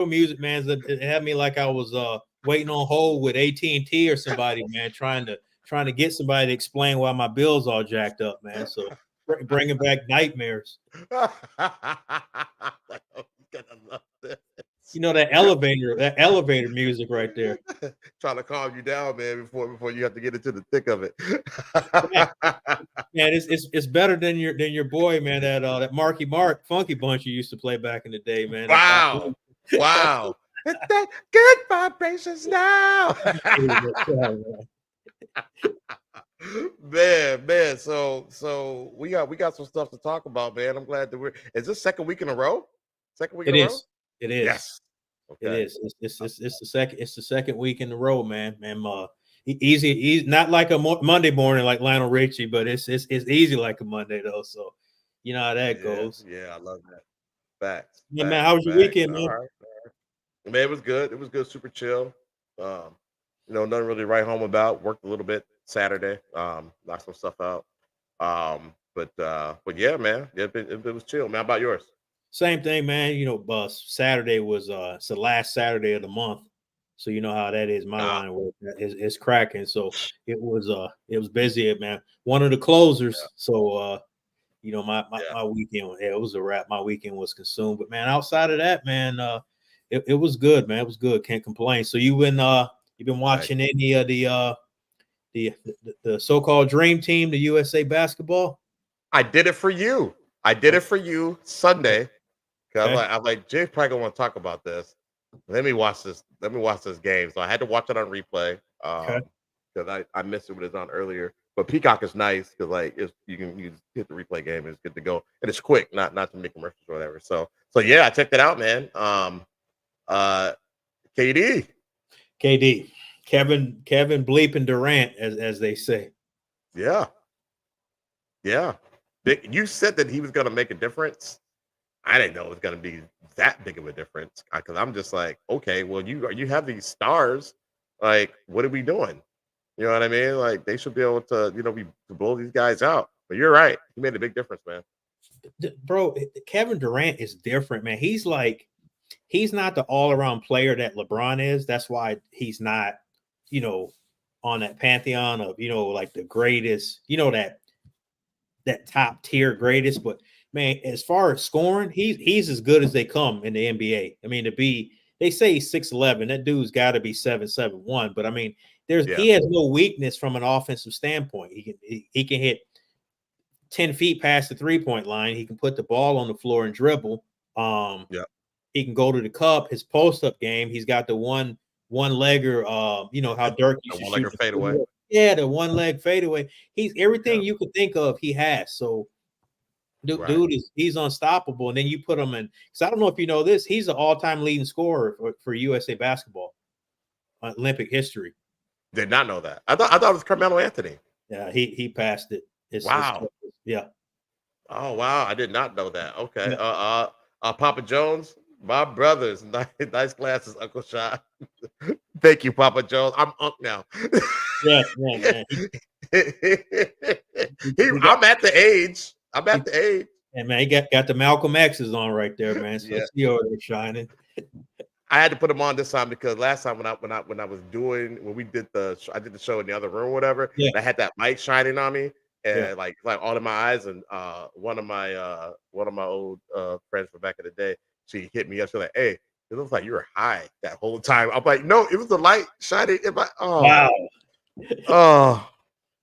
music, man. It had me like I was waiting on hold with AT&T or somebody, man, trying to get somebody to explain why my bills all jacked up, man. So bringing back nightmares. Gonna love this. You know that elevator music right there. Trying to calm you down, man, before you have to get into the thick of it. Man, it's better than your boy, man. That Marky Mark Funky Bunch you used to play back in the day, man. Wow. Wow. That good vibrations now. Man. So we got some stuff to talk about, man. I'm glad that is this second week in a row? Second week in a row? It is. Yes. Okay. It is. It's the second week in a row, man. Man, easy, not like a Monday morning like Lionel Richie, but it's easy like a Monday though. So you know how that goes. Yeah, I love that. Facts. Yeah, man. How was your weekend, man? All right. Man, it was good. It was good. Super chill. Nothing really to write home about. Worked a little bit Saturday. Knocked some stuff out. But yeah, man. It was chill, man. How about yours? Same thing, man. Saturday was it's the last Saturday of the month, so you know how that is. My line work is cracking, so it was busy, man. One of the closers, so my weekend, it was a wrap. My weekend was consumed, but man, outside of that, man, it was good, man. It was good. Can't complain. So you've been watching any of the so-called dream team, the USA basketball? I did it for you. I did it for you Sunday. I'm like, Jay's probably gonna want to talk about this. Let me watch this game. So I had to watch it on replay. Because I missed it when it was on earlier. But Peacock is nice because you can hit the replay game and it's good to go. And it's quick, not to make commercials or whatever. So yeah, I checked it out, man. KD. Kevin Bleeping Durant, as they say. Yeah. You said that he was gonna make a difference. I didn't know it was going to be that big of a difference because I'm just like, okay, well, you have these stars. Like, what are we doing? You know what I mean? Like, they should be able to, to blow these guys out. But you're right. He made a big difference, man. Bro, Kevin Durant is different, man. He's not the all-around player that LeBron is. That's why he's not, on that pantheon of, like the greatest, that top tier greatest. But man, as far as scoring, he's as good as they come in the NBA. I mean, they say he's 6'11". That dude's got to be 7'1". But I mean, he has no weakness from an offensive standpoint. He can hit 10 feet past the 3-point line. He can put the ball on the floor and dribble. He can go to the cup. His post-up game, he's got the one-legger. How Dirk used to shoot fade away. Yeah, the one-leg fadeaway. He's everything you could think of. He has. So, dude he's unstoppable. And then you put him in. Because I don't know if you know this, he's an all-time leading scorer for USA basketball, Olympic history. Did not know that. I thought it was Carmelo Anthony. Yeah, he passed it. Wow. Yeah. Oh wow, I did not know that. Okay. Papa Jones, my brothers, nice glasses, Uncle Sean. Thank you, Papa Jones. I'm Unc now. Yeah. I'm at the age. And man, he got the Malcolm X's on right there, man. So he over there shining. I had to put him on this time because last time when I did the show in the other room or whatever, I had that light shining on me and like all in my eyes. And one of my old friends from back in the day, she hit me up. She's like, "Hey, it looks like you were high that whole time." I'm like, "No, it was the light shining in my." Oh, wow. Oh,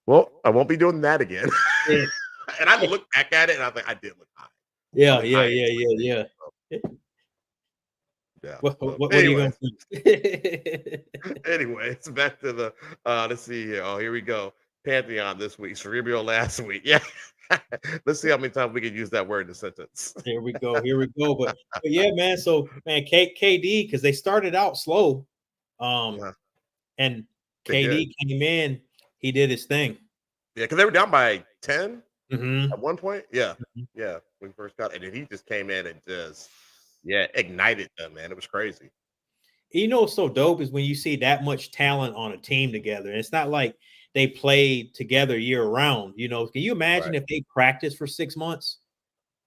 well, I won't be doing that again. And I looked back at it and I was like, I did look high. Yeah. What are you going to do? Anyway, it's back to the let's see here. Oh, here we go. Pantheon this week, Cerebral last week. Yeah. Let's see how many times we can use that word in a sentence. Here we go. But yeah, man. So man, KD, because they started out slow. And KD came in, he did his thing. Yeah, because they were down by 10 mm-hmm. at one point. Yeah. When we first got it. And then he just came in and just ignited them, man. It was crazy. What's so dope is when you see that much talent on a team together. And it's not like they played together year round. Can you imagine if they practice for 6 months?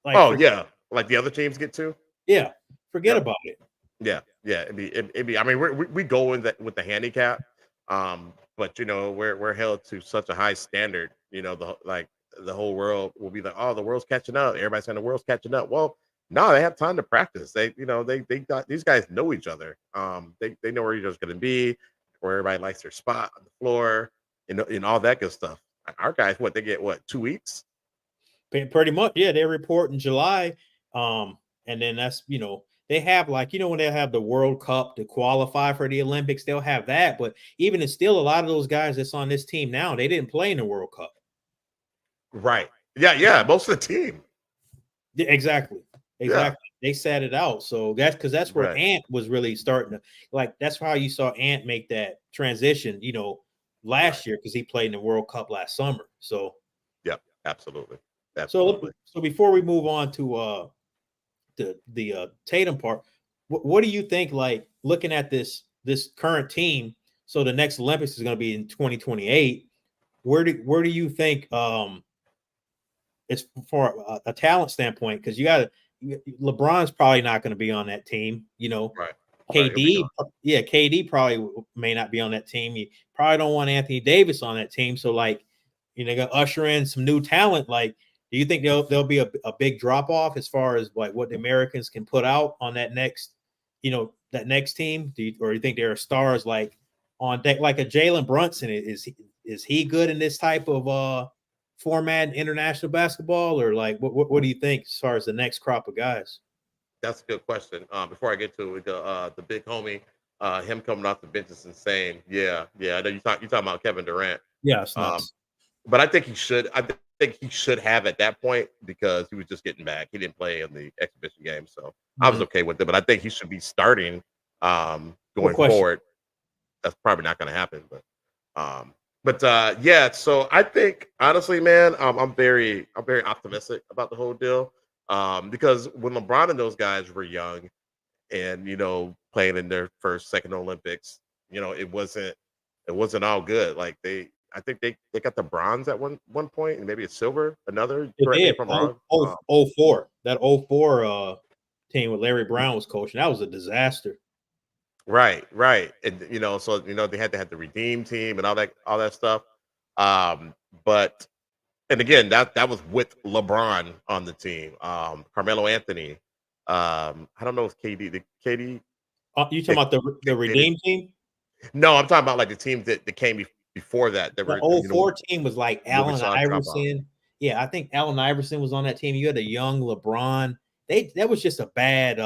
Like the other teams get to? Yeah. Forget about it. Yeah. yeah. It'd be. I mean, we go in with the handicap, but we're held to such a high standard. The whole world will be like, oh, the world's catching up. Everybody's saying the world's catching up. Well, no, they have time to practice. They got these guys know each other. They know where each other's going to be, where everybody likes their spot on the floor, and all that good stuff. Our guys, they get 2 weeks? Pretty much, yeah. They report in July, and then that's they have when they have the World Cup to qualify for the Olympics, they'll have that. But even it's still a lot of those guys that's on this team now, they didn't play in the World Cup. Right. Yeah. Most of the team. Yeah, exactly. Yeah. They sat it out. So that's where Ant was really starting to that's how you saw Ant make that transition, last year, because he played in the World Cup last summer. So yeah, absolutely. So before we move on to the Tatum part, what do you think? Like looking at this current team, so the next Olympics is going to be in 2028. Where do you think it's for a talent standpoint? Because LeBron's probably not going to be on that team. Right. KD, KD probably may not be on that team. You probably don't want Anthony Davis on that team. So going to usher in some new talent. Like, do you think there'll be a big drop off as far as like what the Americans can put out on that next, that next team? Or do you think there are stars like on deck, like a Jalen Brunson? Is he good in this type of format in international basketball, or like what do you think as far as the next crop of guys? That's a good question. Before I get to it, the big homie, him coming off the bench is insane. Yeah. I know you talking about Kevin Durant. Yeah, it's nuts. But I think he should. I think he should have at that point, because he was just getting back. He didn't play in the exhibition game, so I was okay with it. But I think he should be starting going forward. That's probably not going to happen, but yeah. So I think honestly, man, I'm very optimistic about the whole deal, because when LeBron and those guys were young and playing in their first, second Olympics, it wasn't all good. Like I think they got the bronze at one point and maybe a silver, another. Correct me if I'm wrong. 04. That 04 team with Larry Brown was coaching. That was a disaster. Right. And so they had to have the redeem team and all that stuff. But and again, that was with LeBron on the team. Carmelo Anthony. I don't know if KD. The KD. You talking about the redeem team? No, I'm talking about like the teams that came before that. The 04 team was like Allen Iverson. Yeah, I think Allen Iverson was on that team. You had a young LeBron. That was just a bad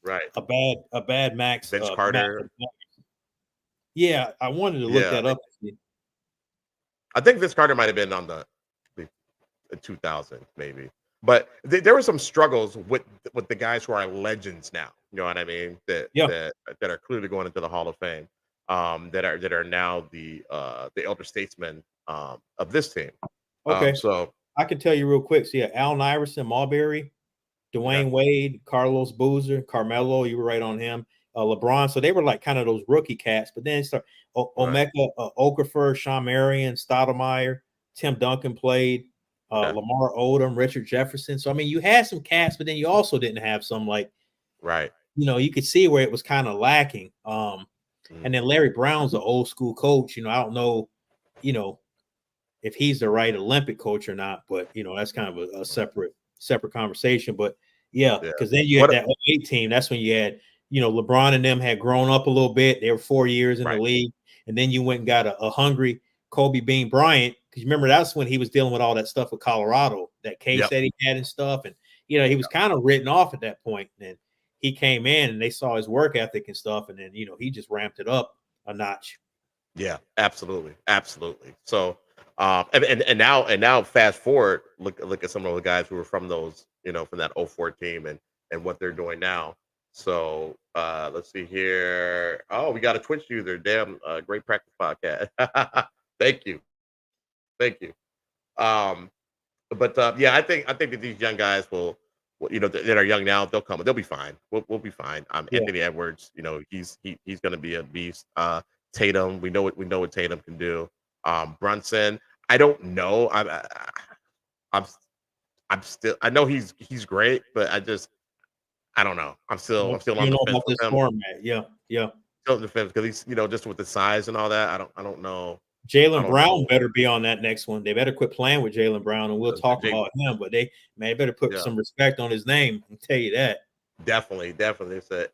right. A bad Max Vince Carter. Yeah, I wanted to look that up. I think Vince Carter might have been on the 2000 maybe. But there were some struggles with the guys who are legends now. You know what I mean? That are clearly going into the Hall of Fame. That are now the elder statesmen of this team. Okay, so I can tell you real quick. So yeah, Allen Iverson, Marbury, Dwayne Wade, Carlos Boozer, Carmelo. You were right on him. LeBron. So they were like kind of those rookie cats. But then start Omeka, Okafor, Sean Marion, Stoudemire, Tim Duncan played. Lamar Odom, Richard Jefferson. So I mean, you had some cats, but then you also didn't have some like you could see where it was kind of lacking. And then Larry Brown's an old school coach. I don't know, if he's the right Olympic coach or not, but that's kind of a separate conversation. But yeah, because then you had that 08 team. That's when you had, LeBron and them had grown up a little bit. They were 4 years in the league, and then you went and got a hungry Kobe Bean Bryant. Because remember, that's when he was dealing with all that stuff with Colorado, that case that he had and stuff, and he was kind of written off at that point. And he came in and they saw his work ethic and stuff, and then he just ramped it up a notch. Yeah, absolutely. So and now fast forward, look at some of the guys who were from those, from that 04 team and what they're doing now. So let's see here. Oh, we got a Twitch user. Damn, great practice podcast. Thank you. But yeah, I think that these young guys will that are young now, they'll come. They'll be fine. We'll be fine. Anthony Edwards, he's going to be a beast. Tatum, we know what Tatum can do. Brunson, I don't know. I'm still. I know he's great, but I don't know. I'm still You on don't the know fence about with this him. format. Yeah, yeah. Still on the fence because he's just with the size and all that. I don't know. I Jalen don't Brown know. better be on that next one. They better quit playing with Jalen Brown, and we'll talk Jake, about him. But they better put yeah, some respect on his name. I can tell you that. definitely. They said,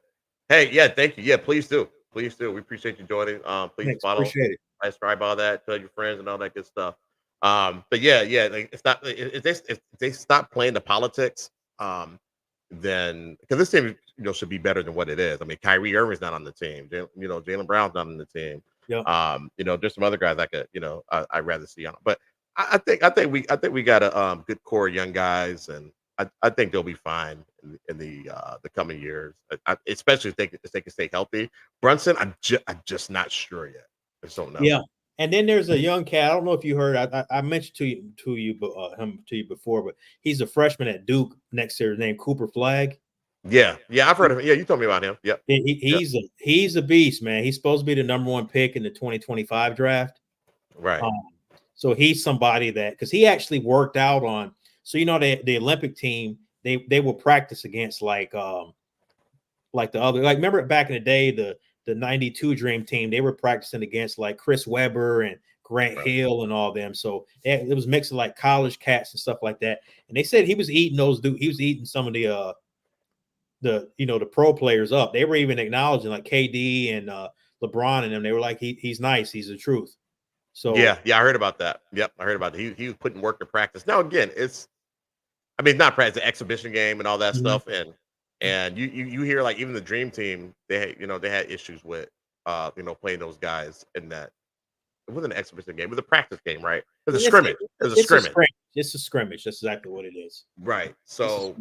hey, yeah, thank you. Yeah, please do. Please do. We appreciate you joining. Please Thanks, follow, appreciate it. subscribe, all that, tell your friends and all that good stuff. But yeah, like, it's not if they stop playing the politics, then because this team, should be better than what it is. I mean, Kyrie Irving's not on the team. Jalen Brown's not on the team. Yeah, There's some other guys I could, I'd rather see on. But I think we got a good core of young guys, and I think they'll be fine in the coming years. Especially if they can stay healthy. Brunson, I'm just not sure yet. I just don't know. yeah. And then there's a young cat. I don't know if you heard. I mentioned him to you before, but he's a freshman at Duke next year, named Cooper Flag. Yeah, I've heard of him. Yeah, you told me about him. Yep. He's a beast, man. He's supposed to be the number 1 pick in the 2025 draft. Right. So he's somebody that because he actually worked out on. So the Olympic team they will practice against like the other remember back in the day the 92 Dream Team, they were practicing against like Chris Webber and Grant Hill and all them. So it was mixing like college cats and stuff like that. And they said he was eating he was eating some of the pro players up. They were even acknowledging like KD and LeBron and them. They were like, he's nice. He's the truth. So yeah, I heard about that. Yep, I heard about it. He was putting work to practice. Now again, it's not practice, an exhibition game and all that stuff. And you hear like even the Dream Team, they had issues with playing those guys in that. It wasn't an exhibition game, it was a practice game, right? It was a scrimmage. It was a scrimmage. It's a scrimmage. That's exactly what it is. Right. So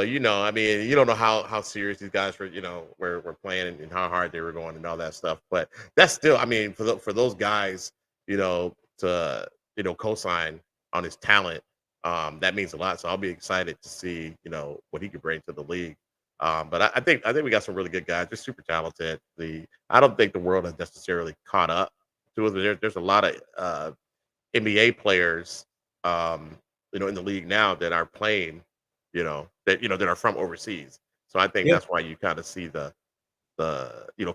you don't know how serious these guys were playing and how hard they were going and all that stuff. But that's still, for those guys, to co-sign on his talent, that means a lot. So I'll be excited to see, what he could bring to the league. But I think we got some really good guys. They're super talented. I don't think the world has necessarily caught up to it. There's a lot of NBA players, in the league now that are playing, that are from overseas. So I think that's why you kind of see the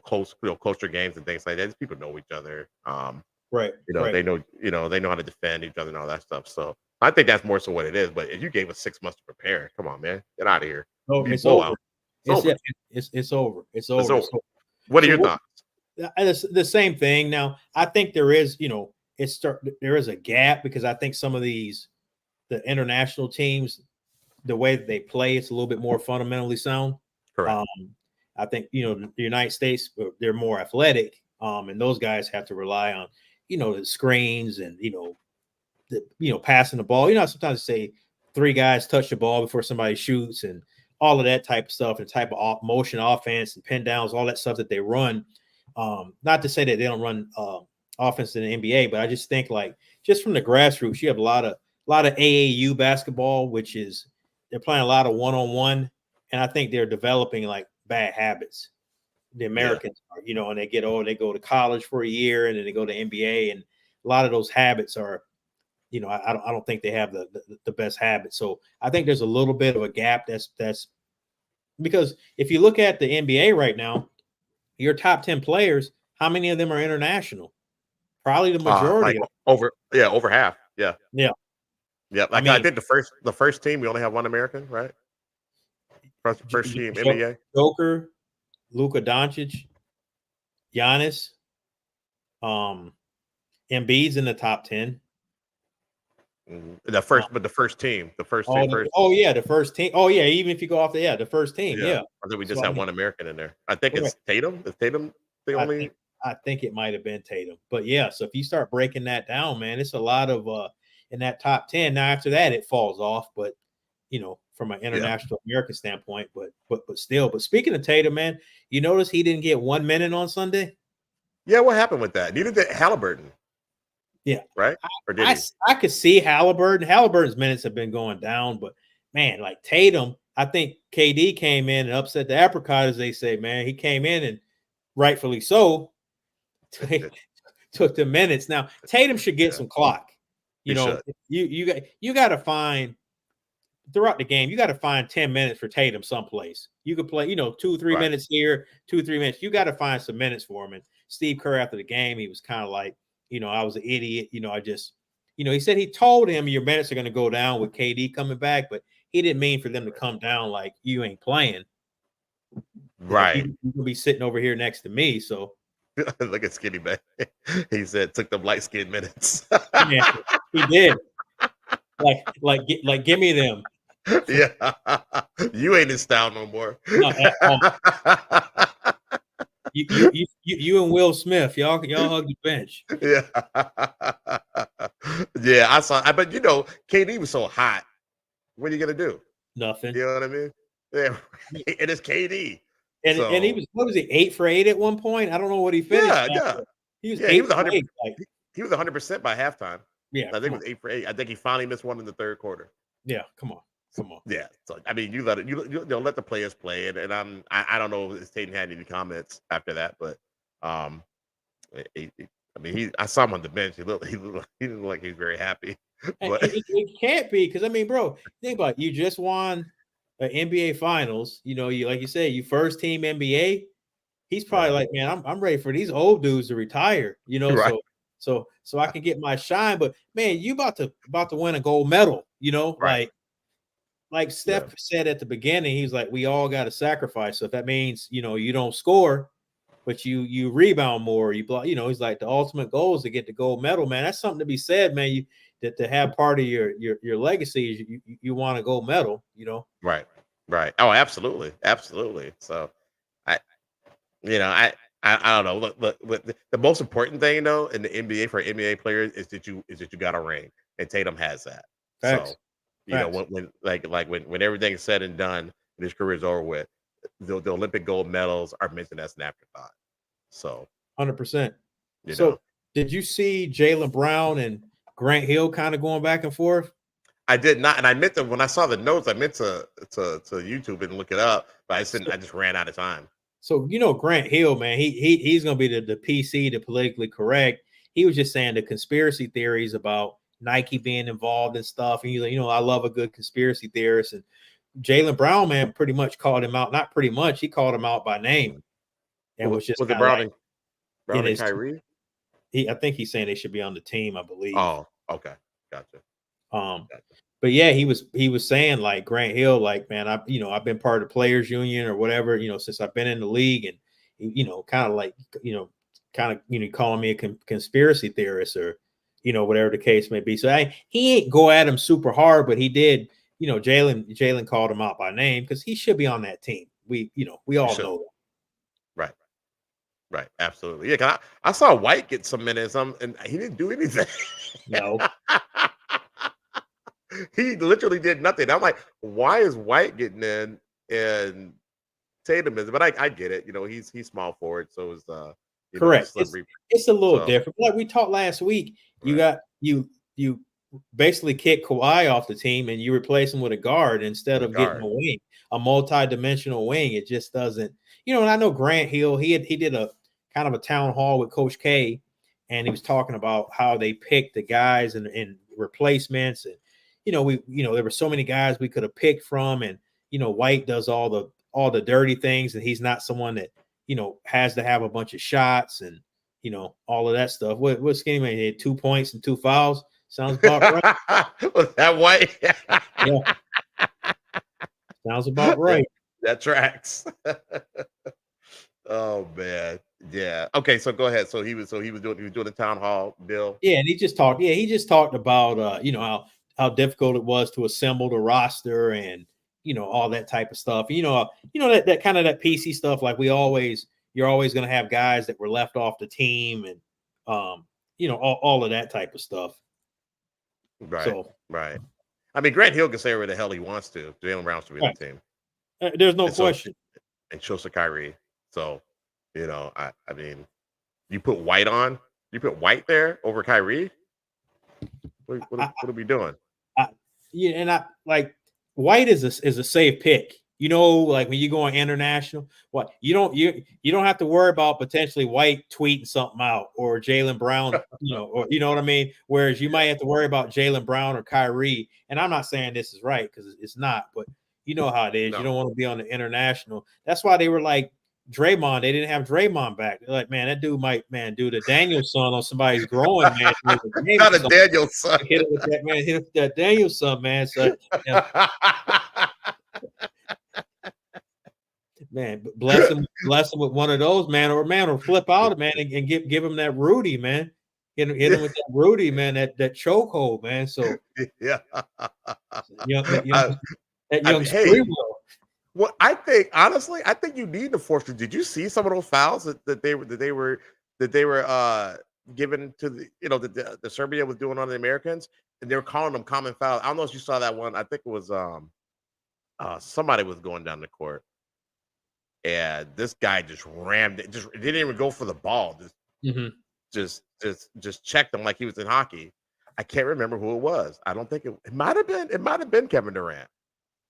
closer games and things like that. These people know each other. Right. They know how to defend each other and all that stuff. So I think that's more so what it is. But if you gave us 6 months to prepare, come on, man, get out of here. Oh, it's over. It's over. It's over. So, what are your thoughts? It's the same thing. Now, I think there is, there is a gap because I think some of the international teams, the way that they play, it's a little bit more fundamentally sound. Correct. I think, the United States, they're more athletic, and those guys have to rely on, the screens and, passing the ball. Sometimes they say 3 guys touch the ball before somebody shoots and all of that type of stuff and type of motion offense and pin downs, all that stuff that they run. Not to say that they don't run offense in the NBA, but I just think like just from the grassroots, you have a lot of AAU basketball, which is they're playing a lot of one-on-one, and I think they're developing like bad habits. The Americans are, and they they go to college for a year and then they go to NBA, and a lot of those habits are, I don't think they have the best habits. So I think there's a little bit of a gap. That's because if you look at the NBA right now, your top 10 players, how many of them are international? Probably the majority. Over half. Yeah. Like I think the first team, we only have 1 American, right? First team NBA. Joker, Luka Doncic, Giannis, Embiid's in the top 10. The first team. The first team. The first team. Oh yeah, even if you go off the first team. Yeah. I think we just have 1 American in there. I think it's Tatum. Is Tatum the only? I think it might have been Tatum. But yeah, so if you start breaking that down, man, it's a lot of in that top 10. Now after that, it falls off, but from an international American standpoint, but still. But speaking of Tatum, man, you notice he didn't get 1 minute on Sunday? Yeah, what happened with that? Neither did Halliburton. Yeah. Right? Or did he? I could see Halliburton. Halliburton's minutes have been going down, but man, like Tatum, I think KD came in and upset the apricot, as they say, man. He came in and rightfully so took the minutes. Now, Tatum should get some clock. You got to find throughout the game, you got to find 10 minutes for Tatum someplace. You could play, 2-3 minutes here, 2-3 minutes. You got to find some minutes for him. And Steve Kerr after the game, he was kind of like, I was an idiot. I just, he said he told him your minutes are going to go down with KD coming back, but he didn't mean for them to come down like you ain't playing. Right. You're gonna be sitting over here next to me. So look at Skinny Man. He said took them light skin minutes. Yeah, he did. Give me them. Yeah. You ain't in style no more. No, you and Will Smith, y'all hug the bench. Yeah. Yeah, I saw. But KD was so hot. What are you gonna do? Nothing. You know what I mean? Yeah. And it's KD. And he was, what was he, 8 for 8 at one point? I don't know what he finished. Yeah. He was 100. He was 100% by halftime. Yeah, I think it was 8 for 8. I think he finally missed one in the third quarter. Yeah, come on. Yeah, so I mean, you let it. You let the players play, and I don't know if Tatum had any comments after that, but I mean, I saw him on the bench. He didn't look like he was very happy. But it can't be because bro, think about it. You just won an NBA Finals. You like you said, you first team NBA. He's probably like, man, I'm ready for these old dudes to retire. Right. So I can get my shine. But man, you about to win a gold medal. Right. Like Steph said at the beginning, he's like, we all got to sacrifice. So if that means, you don't score, but you rebound more, you block, he's like, the ultimate goal is to get the gold medal, man. That's something to be said, man. That to have part of your legacy is you want a gold medal, Right. Oh, absolutely. So I don't know. Look, the most important thing, in the NBA for NBA players is that you got a ring, and Tatum has that. Facts. So when everything is said and done, and his career is over with, the Olympic gold medals are mentioned as an afterthought. So 100%. So did you see Jaylen Brown and Grant Hill kind of going back and forth? I did not, and I meant to when I saw the notes, I meant to YouTube and look it up, but I just ran out of time. So Grant Hill, man, he's gonna be the PC, the politically correct. He was just saying the conspiracy theories about Nike being involved and stuff. And he's like, I love a good conspiracy theorist. And Jaylen Brown, man, pretty much called him out. Not pretty much, he called him out by name. And was just it Brown and Kyrie? I think he's saying they should be on the team, I believe. Oh, okay, gotcha. But yeah, he was saying like Grant Hill, like, man, I've been part of the players union or whatever, since I've been in the league, and kind of calling me a conspiracy theorist or whatever the case may be. So he ain't go at him super hard, but he did. Jaylen called him out by name because he should be on that team. We all know that. Right, absolutely. Yeah, 'cause I saw White get some minutes, and he didn't do anything. No. He literally did nothing. I'm like, why is White getting in and Tatum is? But I get it. He's small forward, so is correct. It's a little different. Like we talked last week, you basically kick Kawhi off the team and you replace him with a guard instead of getting a wing, a multi-dimensional wing. It just doesn't. And I know Grant Hill. He did a kind of a town hall with Coach K, and he was talking about how they picked the guys and replacements and. There were so many guys we could have picked from, and White does all the dirty things, and he's not someone that has to have a bunch of shots and all of that stuff. What Skinny Man had 2 points and 2 fouls? Sounds about right. Was that White? Yeah. Sounds about right. That tracks. Oh man, yeah. Okay, so go ahead. So he was doing the town hall, Bill. Yeah, and he just talked. Yeah, he just talked about how difficult it was to assemble the roster and all that type of stuff. That kind of that PC stuff. Like you're always going to have guys that were left off the team and all of that type of stuff. Right. Right. I mean, Grant Hill can say whatever the hell he wants to. Jaylen Brown should be on the team. There's no question. And so Kyrie. So, I mean, you put White on. You put White there over Kyrie. What are we doing? And I like White is a safe pick. You know, like when you go on international, what you don't have to worry about potentially White tweeting something out or Jaylen Brown, or you know what I mean. Whereas you might have to worry about Jaylen Brown or Kyrie. And I'm not saying this is right because it's not, but you know how it is. No. You don't want to be on the international. That's why they were like Draymond. They didn't have Draymond back. They're like, man, that dude might do the Danielson on somebody's growing, man. Not a Danielson. Hit it with that, man. Hit it with that Danielson, man. So. Man, bless him with one of those, man, or flip out, man, and give him that Rudy, man. Hit him with that Rudy, man, that chokehold, man. So yeah, that young hey, well, I think honestly, I think you need to force it. Did you see some of those fouls that they were given to the Serbia was doing on the Americans, and they were calling them common fouls. I don't know if you saw that one. I think it was somebody was going down the court. And this guy just rammed it. Just didn't even go for the ball. Just checked him like he was in hockey. I can't remember who it was. I don't think it might have been. It might have been Kevin Durant.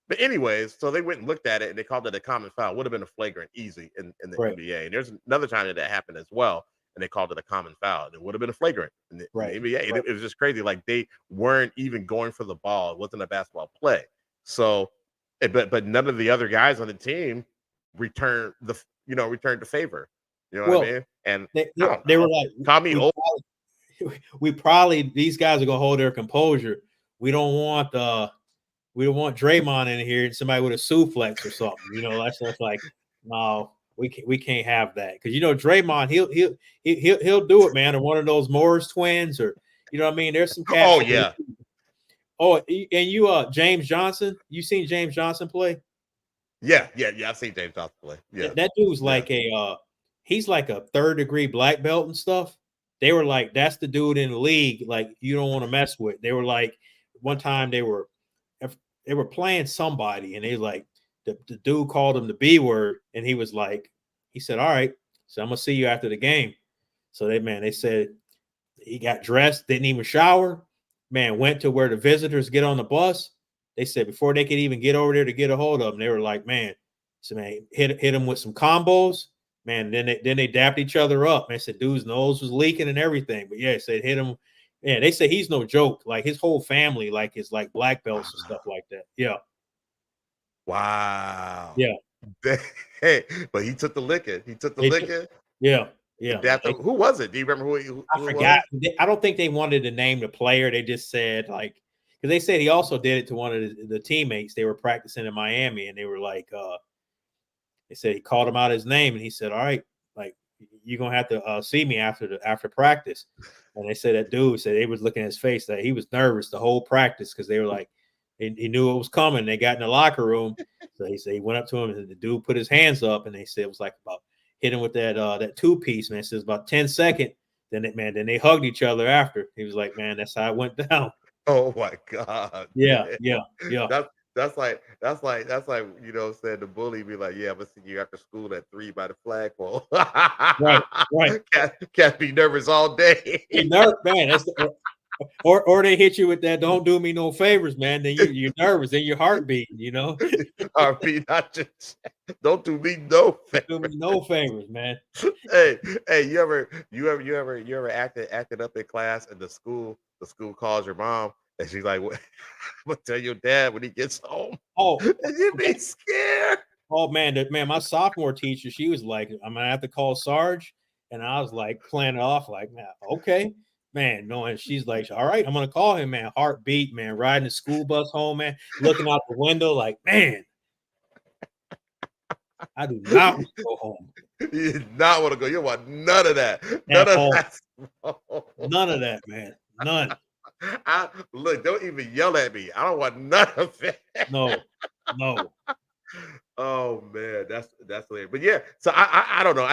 But anyways, so they went and looked at it and they called it a common foul. Would have been a flagrant easy in the NBA. And there's another time that happened as well, and they called it a common foul. And it would have been a flagrant in the NBA. And it was just crazy. Like they weren't even going for the ball. It wasn't a basketball play. So, but none of the other guys on the team returned the favor. You know what I mean? And they were like, Tommy we probably these guys are gonna hold their composure. We don't want Draymond in here and somebody with a suplex or something. You know, that's like, no, we can't have that because Draymond he'll do it, man. Or one of those Morris twins, or you know what I mean. There's some cats. Oh yeah. Oh, and you James Johnson. You seen James Johnson play? Yeah. I've seen James Johnson play. Yeah, that dude's like he's like a third-degree black belt and stuff. They were like, that's the dude in the league. Like you don't want to mess with. They were like, one time they were playing somebody, and they like the dude called him the B word, and he was like, he said, "All right, so I'm gonna see you after the game." So they said he got dressed, didn't even shower, man, went to where the visitors get on the bus. They said before they could even get over there to get a hold of him, they were like, man, so man, hit him with some combos, man. Then they dapped each other up. Man, said dude's nose was leaking and everything, but yeah, said hit him. Yeah, they say he's no joke. Like his whole family, like is like black belts and stuff like that. Yeah. Wow. Yeah. Hey, but he took the licking. Yeah. Who was it? Do you remember who I forgot. I don't think they wanted to name the player. They just said like, because they said he also did it to one of the teammates. They were practicing in Miami, and they were like, they said he called him out his name, and he said, "All right, like you're gonna have to see me after practice." And they said that dude said they was looking at his face that he was nervous the whole practice because they were like, he knew it was coming. They got in the locker room, so he said he went up to him and the dude put his hands up, and they said it was like about hit him with that two piece. Man, it says about 10 seconds. Then they hugged each other after. He was like, man, that's how it went down. Oh my God. Yeah. That's like said the bully be like, yeah, I'm gonna see you after school at 3 by the flagpole. Right. Can't be nervous all day. Man, that's or they hit you with that don't do me no favors, man. Then you're nervous, then your heart beating, Heartbeat, not just don't do me no favors. Do me no favors, man. Hey, you ever acted up in class and the school calls your mom and she's like, what, I'm gonna tell your dad when he gets home. Oh, and you be scared. Oh man, my sophomore teacher, she was like, I'm gonna have to call Sarge. And I was like playing it off like, man, okay. Man, no, and she's like, all right, I'm gonna call him, man. Heartbeat, man, riding the school bus home, man, looking out the window, like, man, I do not want to go home. You do not want to go. You want none of that. None of that, man. None. Look, don't even yell at me. I don't want none of it. No. Oh man, that's hilarious. But yeah, so I don't know.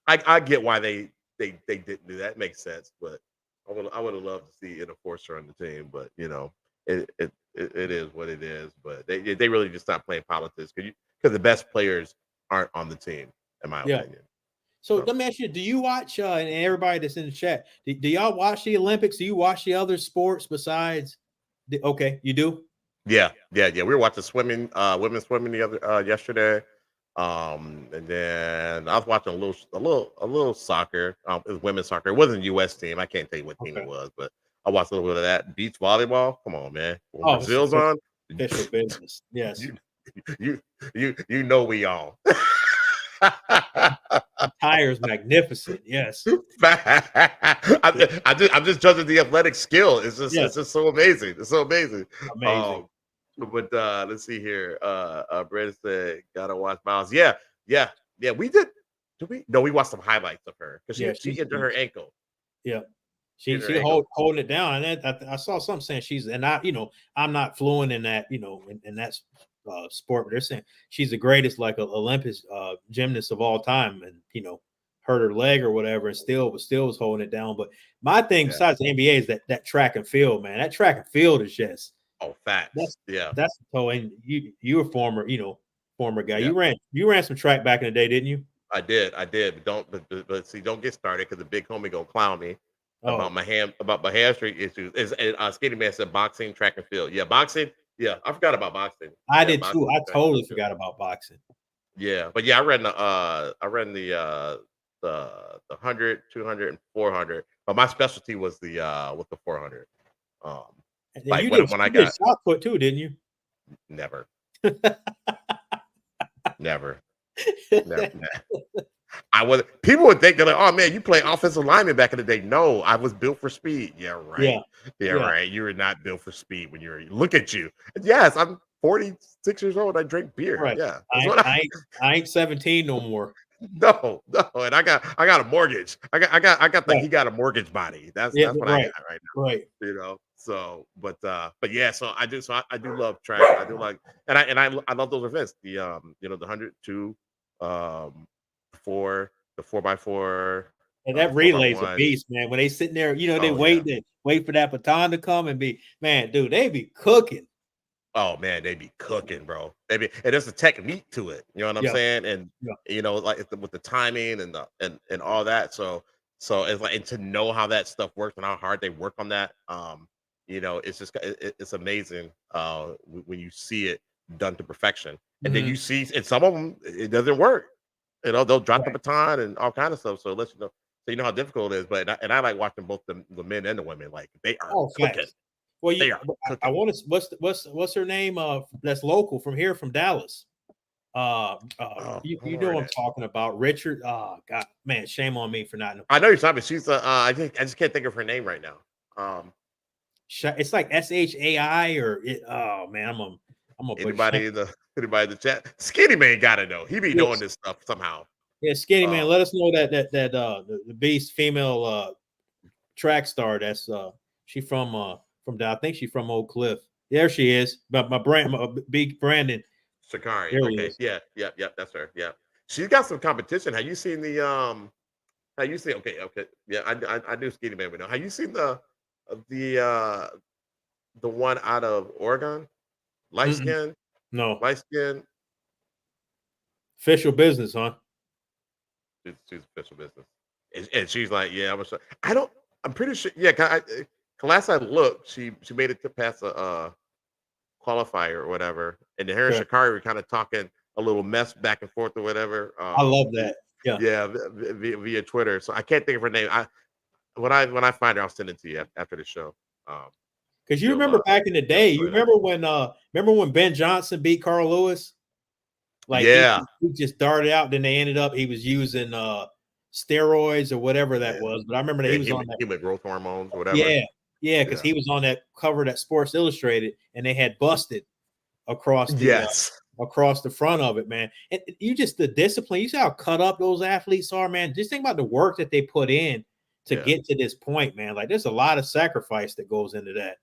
I get why they didn't do that. It makes sense, but I would have loved to see an enforcer on the team. But it is what it is. But they really just stopped playing politics because the best players aren't on the team, in my opinion. So let me ask you: do you watch and everybody that's in the chat? Do y'all watch the Olympics? Do you watch the other sports besides? Okay, you do. Yeah. We were watching swimming, women's swimming the other yesterday. And then I was watching a little soccer. It was women's soccer. It wasn't a U.S. team. I can't tell you what team it Okay. was, but I watched a little bit of that. Beach volleyball. Come on, man. When Oh, it's Brazil's on, official business. Yes. you you know we on. Attire is magnificent. Yes. I'm just judging the athletic skill. It's just so amazing. It's so amazing. Amazing. But let's see here. Brandon said, "Gotta watch Miles." Yeah. We did. Did we? No, we watched some highlights of her because she injured her ankle. Yeah. She holding it down, and I saw something saying she's, and I'm not fluent in that, in that sport, but they're saying she's the greatest, like Olympus gymnast of all time, and hurt her leg or whatever, and still was holding it down. But my thing besides the NBA is that track and field, man. That track and field is just facts. That's so. And you a former guy. Yeah. You ran some track back in the day, didn't you? I did. But see, don't get started because the big homie gonna clown me about my hamstring issues. Is Skinny Man said boxing, track and field. Yeah, boxing. Yeah, I forgot about boxing. I did too. I totally forgot about boxing. Yeah, but yeah, I ran the 100, 200, and 400. But my specialty was the 400. Like when I got shot put too, didn't you? Never. Never. People would think they're like, oh man, you play offensive lineman back in the day. No, I was built for speed. Yeah, right. Yeah, right. You were not built for speed when look at you. Yes, I'm 46 years old. I drink beer. Right. Yeah. I ain't 17 no more. No, and I got a mortgage. I got he got a mortgage body. That's what I got right now. Right. So but yeah, so I do love track. I do like, and I love those events. The the 100, 2, 4, the 4x4. And that relay's a beast, man. When they sitting there, they wait for that baton to come and dude, they be cooking. Oh man, they be cooking, bro. And there's a technique to it. You know what I'm saying? And like with the timing and all that. So it's like, and to know how that stuff works and how hard they work on that. It's just it's amazing when you see it done to perfection. And then you see, and some of them it doesn't work. They'll drop the baton and all kind of stuff. So let's so you know how difficult it is. But I like watching both the men and the women. Like they are cooking. Well, I want to. What's her name? That's local from here, from Dallas. You know what I'm talking about, Richard. Oh God, man, shame on me for not knowing. I know you're talking. She's I just can't think of her name right now. It's like SHAI or oh man, I'm a anybody in the chat. Skinny Man gotta know. He be doing this stuff somehow. Yeah, Skinny Man, let us know that the beast female track star. That's she from I think she's from Oak Cliff. There she is. But my big Brandon Sakari. Okay, yeah, that's her. Yeah, she's got some competition. Have you seen the Have you seen? Okay, yeah, I do Skinny Man. We know. Have you seen the one out of Oregon? Light skin? No. Light skin. Official business, huh? She's official business, and she's like, yeah, I'm pretty sure. Yeah, last I looked, she made it to pass a qualifier or whatever, and then her and Sha'Carri were kind of talking a little mess back and forth or whatever. I love that. Yeah, via Twitter. So I can't think of her name. When I find her, I'll send it to you after the show. Because you remember back in the day, you remember when Ben Johnson beat Carl Lewis? Like he just darted out. Then they ended up he was using steroids or whatever that was. But I remember that he was on that human growth hormones, or whatever. Yeah, because he was on that cover that Sports Illustrated, and they had busted across across the front of it, man. And you just the discipline. You see how cut up those athletes are, man. Just think about the work that they put in to get to this point, man. Like there's a lot of sacrifice that goes into that.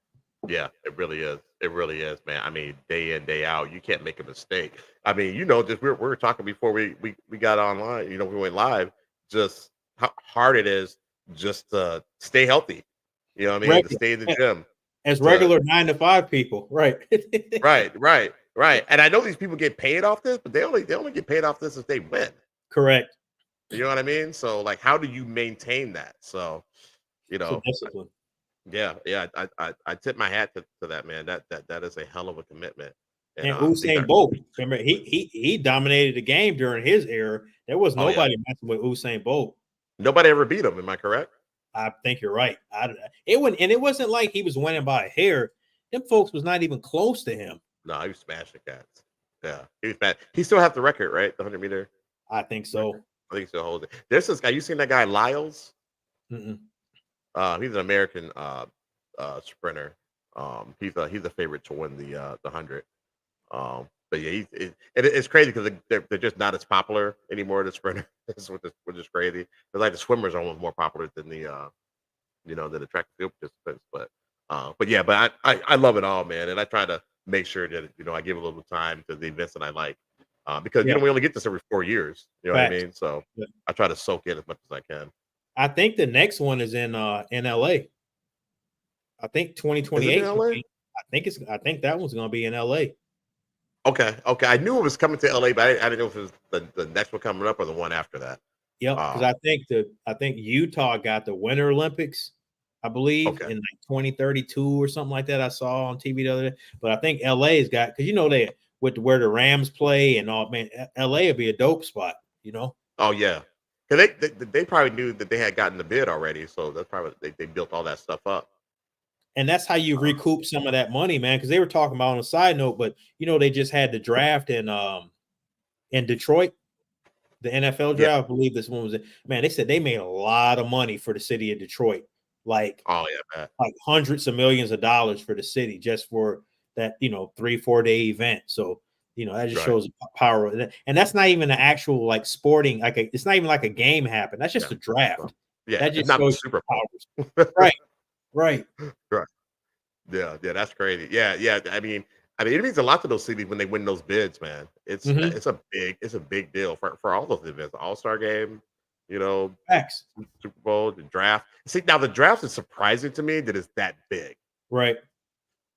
Yeah, it really is. It really is, man. I mean, day in, day out, you can't make a mistake. I mean, just we were talking before we got online. We went live. Just how hard it is just to stay healthy. You know what I mean? To stay in the gym. As regular 9 to 5 people, right? Right. And I know these people get paid off this, but they only get paid off this if they win. Correct. You know what I mean? So, like, how do you maintain that? So, discipline. Yeah. I tip my hat to that man. That is a hell of a commitment. And And I think Usain that Bolt, remember he dominated the game during his era. There was oh yeah, nobody messing with Usain Bolt. nobody ever beat him. Am I correct? I think you're right. It wasn't like he was winning by a hair. Them folks was not even close to him. No, he was smashing cats. Yeah, he was bad. He still has the record, right? The 100-meter I think record. so. I think he still holds it. There's this guy. You seen that guy Lyles? Mm-mm. He's an American sprinter. He's a favorite to win the 100. But yeah, it's crazy because they're just not as popular anymore. The sprinter, which is crazy. Because like the swimmers are almost more popular than than the track and field participants. But yeah, but I love it all, man, and I try to make sure that I give a little time to the events that I like, because Yeah, we only get this every 4 years. You know what I facts. mean? So Yeah. I try to soak in as much as I can. I think the next one is in LA. I think Is it in 2028. LA? I think that one's gonna be in LA. Okay. I knew it was coming to LA, but I didn't know if it was the next one coming up or the one after that. Yep, because Um, I think Utah got the Winter Olympics, I believe, okay. in like 2032 or something like that. I saw on TV the other day. But I think LA's got because they with where the Rams play and all, man, LA would be a dope spot, Oh yeah, because they probably knew that they had gotten the bid already, so that's probably they built all that stuff up. And that's how you Uh, recoup some of that money, man. Because they were talking about on a side note, but they just had the draft in Detroit. The NFL yeah. draft, I believe this one was it. Man, they said they made a lot of money for the city of Detroit, like Oh yeah, man. hundreds of millions of dollars for the city just for that 3-4 day event. So that just Right. shows the power of that. And that's not even an actual like sporting, it's not even like a game happened. That's just Yeah. a draft. So, yeah, That it's just not the shows Super the Bowl. powers. Right. Right. Yeah, that's crazy. Yeah. I mean, it means a lot to those cities when they win those bids, man. Hmm. It's a big deal for all those events. All-Star game, you know, Facts. Super Bowl, the draft. See, now the draft is surprising to me that it's that big. Right.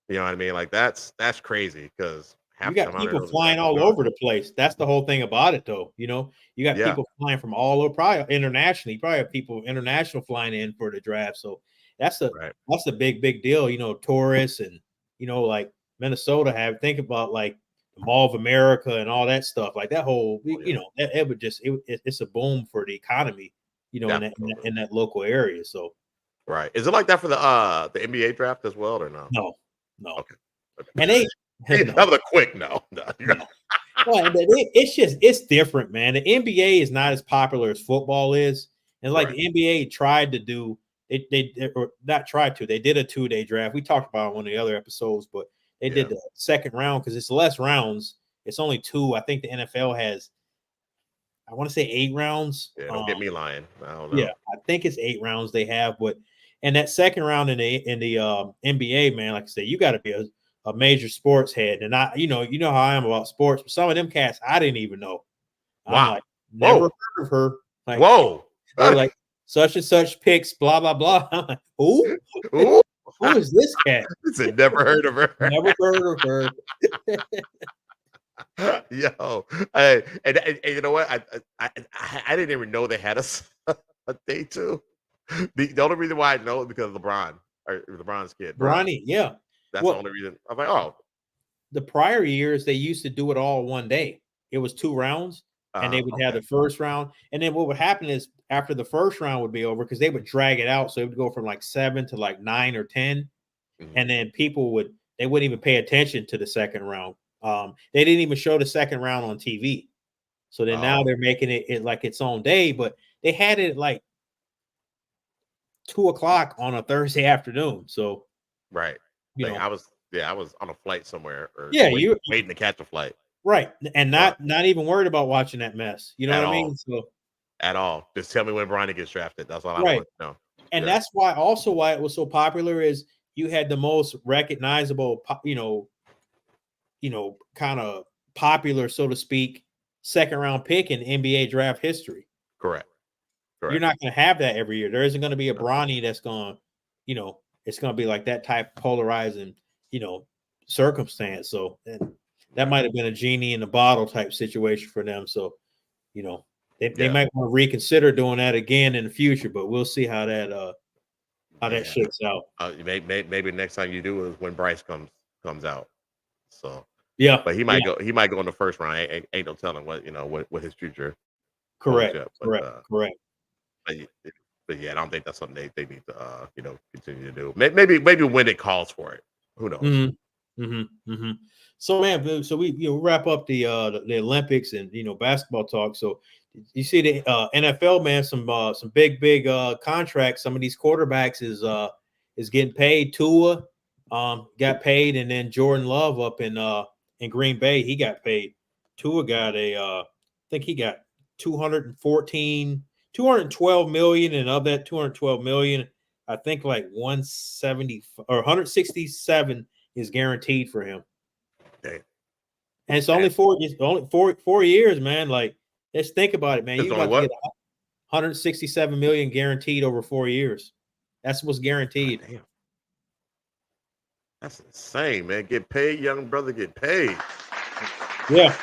You know what I mean? Like that's crazy because You half the got time I don't people know the flying draft is all going. over the place. That's the whole thing about it, though. You got Yeah, people flying from all over, probably internationally. You probably have people international flying in for the draft. So that's a right. that's a big deal. Tourists and like Minnesota have think about like the Mall of America and all that stuff. Like that whole Oh yeah, it would just it's a boom for the economy. In that, in that definitely. in that local area. So Right. Is it like that for the NBA draft as well or no? no, no, Okay. Okay. and they That no. was a quick no. No. No. Well, it's different, man. The NBA is not as popular as football is, and like Right. the NBA tried to do or not tried to. They did a 2-day draft. We talked about it on one of the other episodes, but they Yeah. did the second round because it's less rounds. It's only two. I think the NFL has, I want to say 8 rounds. Yeah. Don't get me lying. I don't Yeah, know. I think it's 8 rounds they have, but and that second round in the NBA, man, like I said, you got to be a major sports head, and you know how I am about sports. But some of them cats I didn't even know. I'm Wow. like, never Whoa. heard of her. Like Whoa. they're like such and such picks, blah blah blah. I'm like, who? Ooh. Who is this cat? I said, never heard of her. Never heard of her. Yo, hey, and you know what? I didn't even know they had a day two. The only reason why I know is because of LeBron or LeBron's kid, Bron. Bronny, yeah. That's the Well, only reason. I was like, oh, the prior years they used to do it all one day. It was 2 rounds, and they would have okay, the first round, and then what would happen is after the first round would be over because they would drag it out, so it would go from like 7 to like 9 or 10, mhm. and then they wouldn't even pay attention to the second round. They didn't even show the second round on TV. So then now Oh, they're making it like its own day, but they had it like 2 o'clock on a Thursday afternoon. So right. you Like know, I was on a flight somewhere or yeah, waiting to catch a flight. right, and Wow, not even worried about watching that mess. You know at what I all, mean? So at all. Just tell me when Bronny gets drafted. That's all I right, want to know. and Yeah, that's why also why it was so popular is you had the most recognizable, kind of popular, so to speak, second round pick in NBA draft history. correct, You're correct. not going to have that every year. There isn't going to be a No, Bronny that's going, it's going to be like that type of polarizing, circumstance. So and that right. might have been a genie in the bottle type situation for them. So, you know, they Yeah, might want to reconsider doing that again in the future, but we'll see how that how that shakes out. Maybe next time you do is when Bryce comes out. So Yeah, but he might go. He might go in the first round. Ain't no telling what his future holds correct, yet. correct. But, but yeah, I don't think that's something they need to continue to do. Maybe when it calls for it. Who knows? So man, so we wrap up the Olympics and basketball talk. So you see the NFL, man, some big contracts. Some of these quarterbacks is getting paid. Tua got paid, and then Jordan Love up in Green Bay, he got paid. Tua got I think he got 212 million, and of that 212 million, I think like 170 or 167 is guaranteed for him. Dang. And it's only 4 years, man. Like, let's think about it, man. It's You about to get 167 million guaranteed over 4 years. That's what's guaranteed. Damn. That's insane, man. Get paid, young brother. Get paid. Yeah.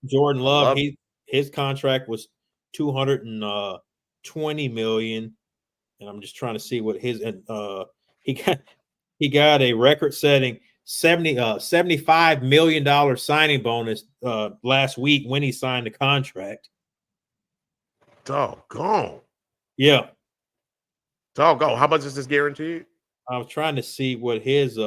Jordan Love his contract was 220 million, and I'm just trying to see what his he got a record-setting $75 million signing bonus last week when he signed the contract. Doggone. Yeah. Doggone. How much is this guaranteed? I was trying to see what his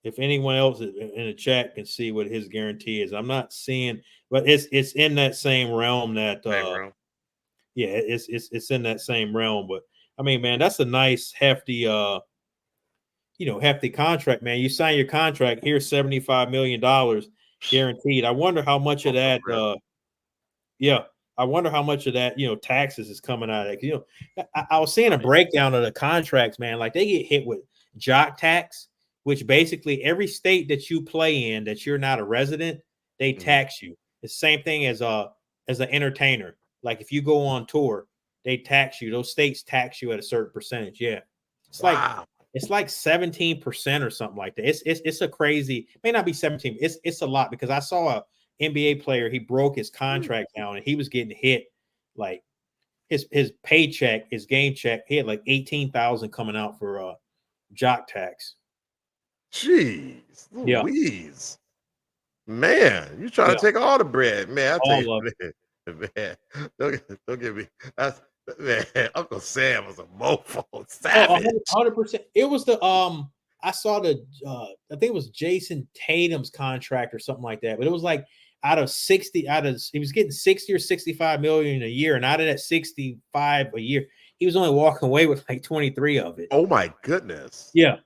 if anyone else in the chat can see what his guarantee is. I'm not seeing, but it's in that same realm that yeah, it's in that same realm. But I mean, man, that's a nice hefty hefty contract, man. You sign your contract, here's $75 million guaranteed. I wonder how much of that I wonder how much of that, taxes is coming out of it. I was seeing a breakdown of the contracts, man. Like, they get hit with jock tax, which basically every state that you play in that you're not a resident, they tax you. It's the same thing as an entertainer. Like, if you go on tour, they tax you. Those states tax you at a certain percentage. Yeah. It's like 17% or something like that. It's a crazy, may not be 17. It's a lot, because I saw a NBA player, he broke his contract down and he was getting hit, like his paycheck, his game check, he had like 18,000 coming out for jock tax. Jeez, Louise. Man, you trying to take all the bread, man. Man, don't get me. That's, man, Uncle Sam was a mofo. Savage. 100%. It was the I saw the I think it was Jason Tatum's contract or something like that, but it was like he was getting 60 or 65 million a year, and out of that 65 a year, he was only walking away with like 23 of it. Oh my goodness. Yeah.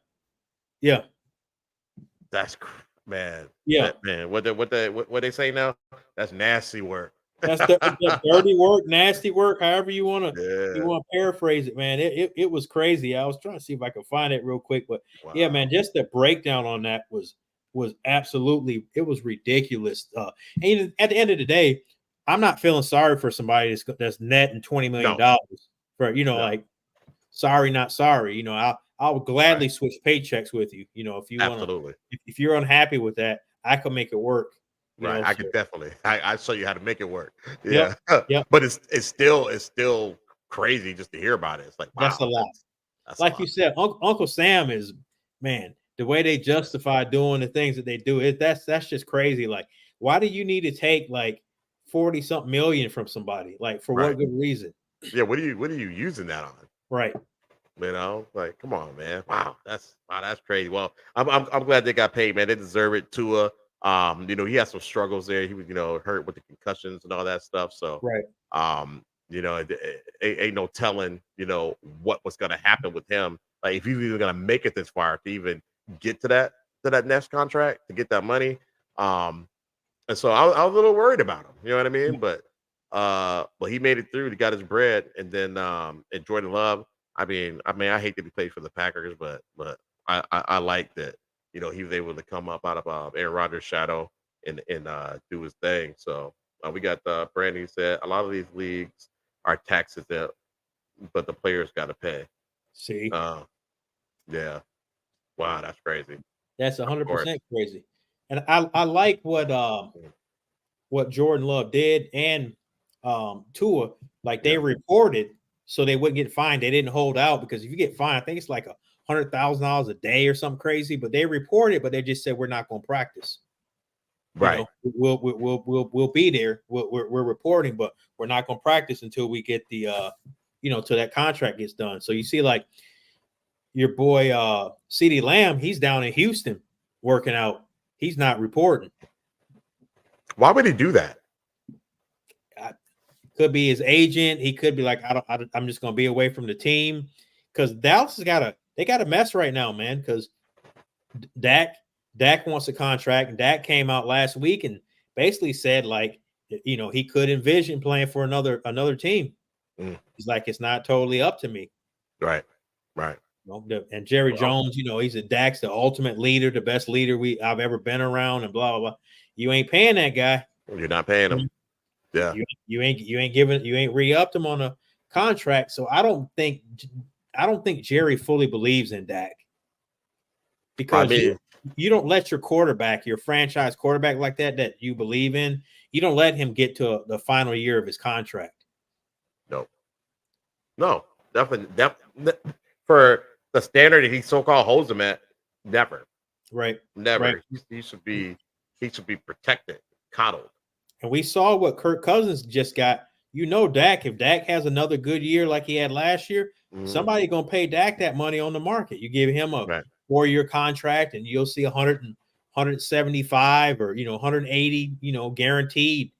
That's man. Yeah, man. What they say now? That's nasty work. That's the dirty work, nasty work, however you want to paraphrase it, man. It was crazy. I was trying to see if I could find it real quick, but yeah, man, just the breakdown on that was absolutely, it was ridiculous. And at the end of the day, I'm not feeling sorry for somebody that's netting $20 million for like sorry, not sorry. I'll gladly switch paychecks with you. If you want to, if you're unhappy with that, I can make it work. Right, I could definitely. I show you how to make it work. Yeah, But it's still crazy just to hear about it. It's like, wow, that's a lot. Like you said, Uncle Sam is, man. The way they justify doing the things that they do, that's just crazy. Like, why do you need to take like 40-something million from somebody? Like, for what good reason? Yeah, what are you using that on? Right. Like, come on, man. Wow, that's crazy. Well, I'm glad they got paid, man. They deserve it. Tua. He had some struggles there. He was, hurt with the concussions and all that stuff. So, ain't no telling, what was going to happen with him. Like, if he's even going to make it this far to even get to that next contract, to get that money. And so I was a little worried about him. You know what I mean? But he made it through. He got his bread, and then and Jordan Love. I mean, I hate that he played for the Packers, but I like that. He was able to come up out of Aaron Rodgers' shadow and do his thing. So we got Brandon said a lot of these leagues are taxed exempt, but the players got to pay. See, yeah, wow, that's crazy. That's 100% crazy. And I like what Jordan Love did and Tua. Like, they reported so they wouldn't get fined. They didn't hold out because if you get fined, I think it's like $100,000 a day or something crazy. But they reported, but they just said we're not going to practice. Right. We'll be there. We're reporting, but we're not going to practice until we get the till that contract gets done. So you see, like your boy CeeDee Lamb, he's down in Houston working out. He's not reporting. Why would he do that? Could be his agent. He could be like, I'm just going to be away from the team because Dallas has got a mess right now, man. Because Dak wants a contract, and Dak came out last week and basically said, like, he could envision playing for another team. He's like, it's not totally up to me. Right. And Jerry Jones, he's Dak's the ultimate leader, the best leader I've ever been around, and blah blah blah. You ain't paying that guy. You're not paying him. Yeah. You ain't re-upped him on a contract. So I don't think Jerry fully believes in Dak. Because you don't let your quarterback, your franchise quarterback like that you believe in, you don't let him get to the final year of his contract. No, definitely. For the standard that he so-called holds him at, never. Right. Never. Right. He should be protected, coddled. And we saw what Kirk Cousins just got. Dak, if Dak has another good year like he had last year, somebody going to pay Dak that money on the market. You give him a 4-year contract and you'll see 175 or 180, guaranteed,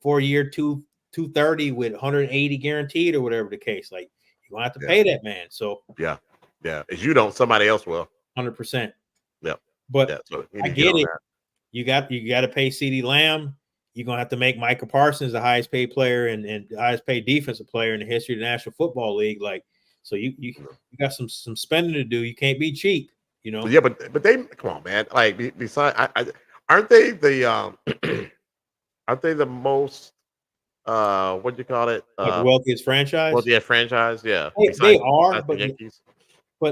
4-year 230 with 180 guaranteed or whatever the case. Like, you don't have to pay that man. So yeah. If you don't, somebody else will. 100%. Yeah. But I get it. You got to pay CeeDee Lamb. You're gonna have to make Micah Parsons the highest paid player and highest paid defensive player in the history of the National Football League. Like, so you got some spending to do. You can't be cheap. Yeah, but they come on, man. Like, besides, aren't they the aren't they the most what do you call it? The wealthiest franchise? Wealthiest franchise, yeah. They are, but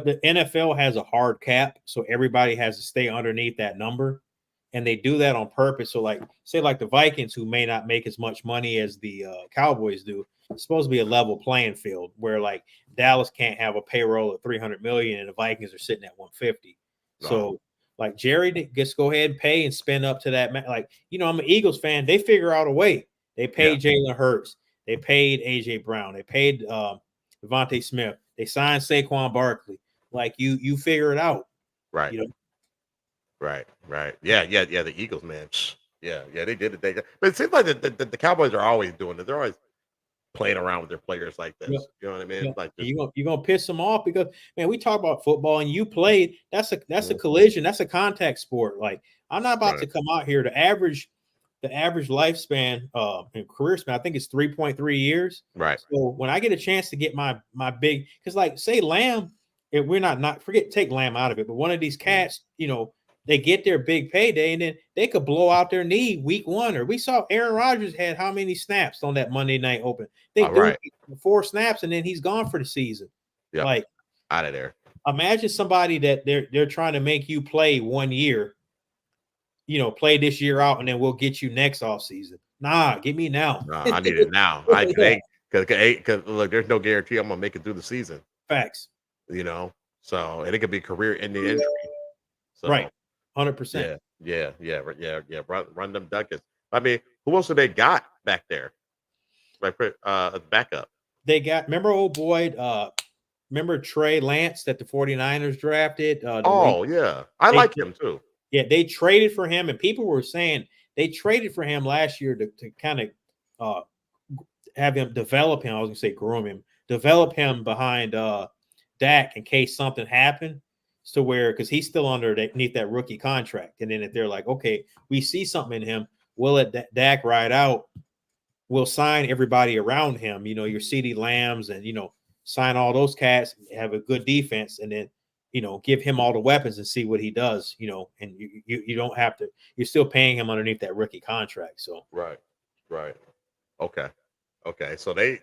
the NFL has a hard cap, so everybody has to stay underneath that number. And they do that on purpose. So, like, say, like the Vikings, who may not make as much money as the Cowboys do, it's supposed to be a level playing field where, like, Dallas can't have a payroll of $300 million and the Vikings are sitting at $150. So, like, Jerry gets go ahead and pay and spend up to that. Like, I'm an Eagles fan. They figure out a way. They paid Jalen Hurts. They paid AJ Brown. They paid Devontae Smith. They signed Saquon Barkley. Like, you figure it out. Right. Right. Yeah. The Eagles, man. Yeah, they did it. But it seems like the Cowboys are always doing it. They're always playing around with their players like this. You know what I mean? Like, you're gonna piss them off because, man, we talk about football and you played. That's a collision. That's a contact sport. Like, I'm not about to come out here. The average lifespan and career span, I think it's 3.3 years. Right. So when I get a chance to get my big, because, like, say Lamb, if we're not take Lamb out of it, but one of these cats, they get their big payday and then they could blow out their knee week 1. Or we saw Aaron Rodgers had how many snaps on that Monday Night Open? They do 4 snaps and then he's gone for the season. Yeah, like, out of there. Imagine somebody that they're trying to make you play 1 year, play this year out, and then we'll get you next off season. Nah, get me now. Nah, I need it now. Because look, there's no guarantee I'm gonna make it through the season. Facts. So and it could be career-ending injury. So, right. 100%. Yeah. Run them Duckets. I mean, who else have they got back there? Like, backup. They got, remember Trey Lance that the 49ers drafted? I like him too. Yeah, they traded for him, and people were saying they traded for him last year to kind of have him develop him. I was going to say groom him, develop him behind Dak in case something happened. So because he's still underneath that rookie contract. And then if they're like, okay, we see something in him, we'll let Dak ride out. We'll sign everybody around him, your CeeDee Lambs and, sign all those cats, have a good defense, and then, give him all the weapons and see what he does, and you don't have to, you're still paying him underneath that rookie contract. So. Right. Okay. So they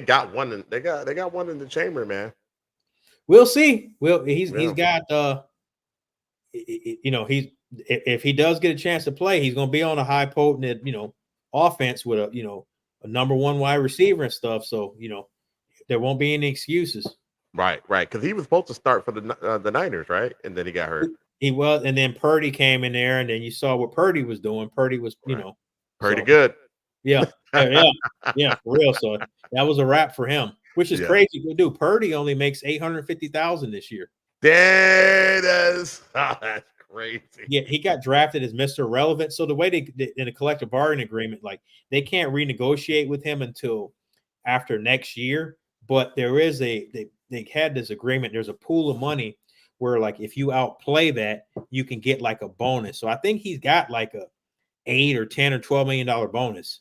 got one. They got one in the chamber, man. We'll see. He's got if he does get a chance to play, he's going to be on a high potent offense with a number 1 wide receiver and stuff. So there won't be any excuses. Right. Because he was supposed to start for the Niners, right? And then he got hurt. He was, and then Purdy came in there, and then you saw what Purdy was doing. Purdy was, pretty good. Yeah, for real. So that was a wrap for him, which is crazy to do. Purdy only makes $850,000 this year. That's crazy. Yeah, he got drafted as Mr. Relevant. So the way they in a collective bargaining agreement, like they can't renegotiate with him until after next year. But there is they had this agreement. There's a pool of money where, like, if you outplay that, you can get like a bonus. So I think he's got like a $8 or $10 or $12 million bonus.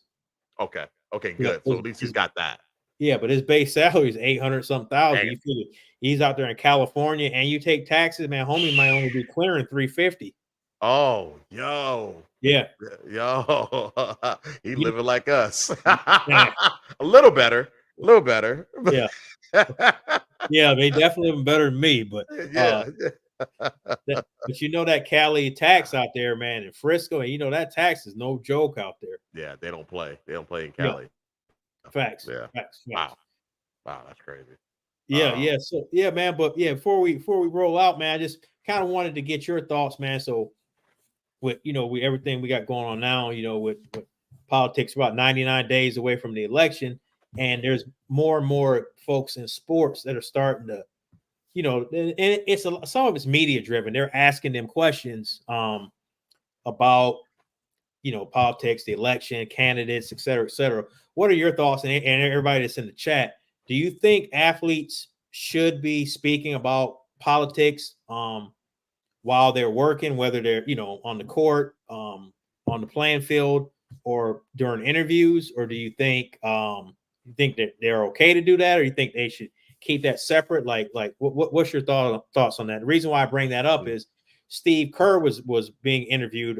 Okay, good. So at least he's got that. Yeah, but his base salary is 800 some thousand. You feel it? He's out there in California, and you take taxes, man. Homie might only be clearing 350. Oh, yeah, he living like us. a little better. Yeah, yeah, they definitely living better than me. But but you know that Cali tax out there, man, in Frisco, and you know that tax is no joke out there. Yeah, they don't play. They don't play in Cali. Yeah. Facts. Wow, that's crazy. Yeah. So man. But before we roll out, man, I just kind of wanted to get your thoughts, man. So with everything we got going on now, with politics, about 99 days away from the election, and there's more and more folks in sports that are starting to, and it's some of it's media driven. They're asking them questions about politics, the election, candidates, et cetera, et cetera. What are your thoughts? And everybody that's in the chat, do you think athletes should be speaking about politics while they're working, whether they're on the court, on the playing field, or during interviews? Or do you think that they're okay to do that, or you think they should keep that separate? Like what's your thoughts on that? The reason why I bring that up is Steve Kerr was being interviewed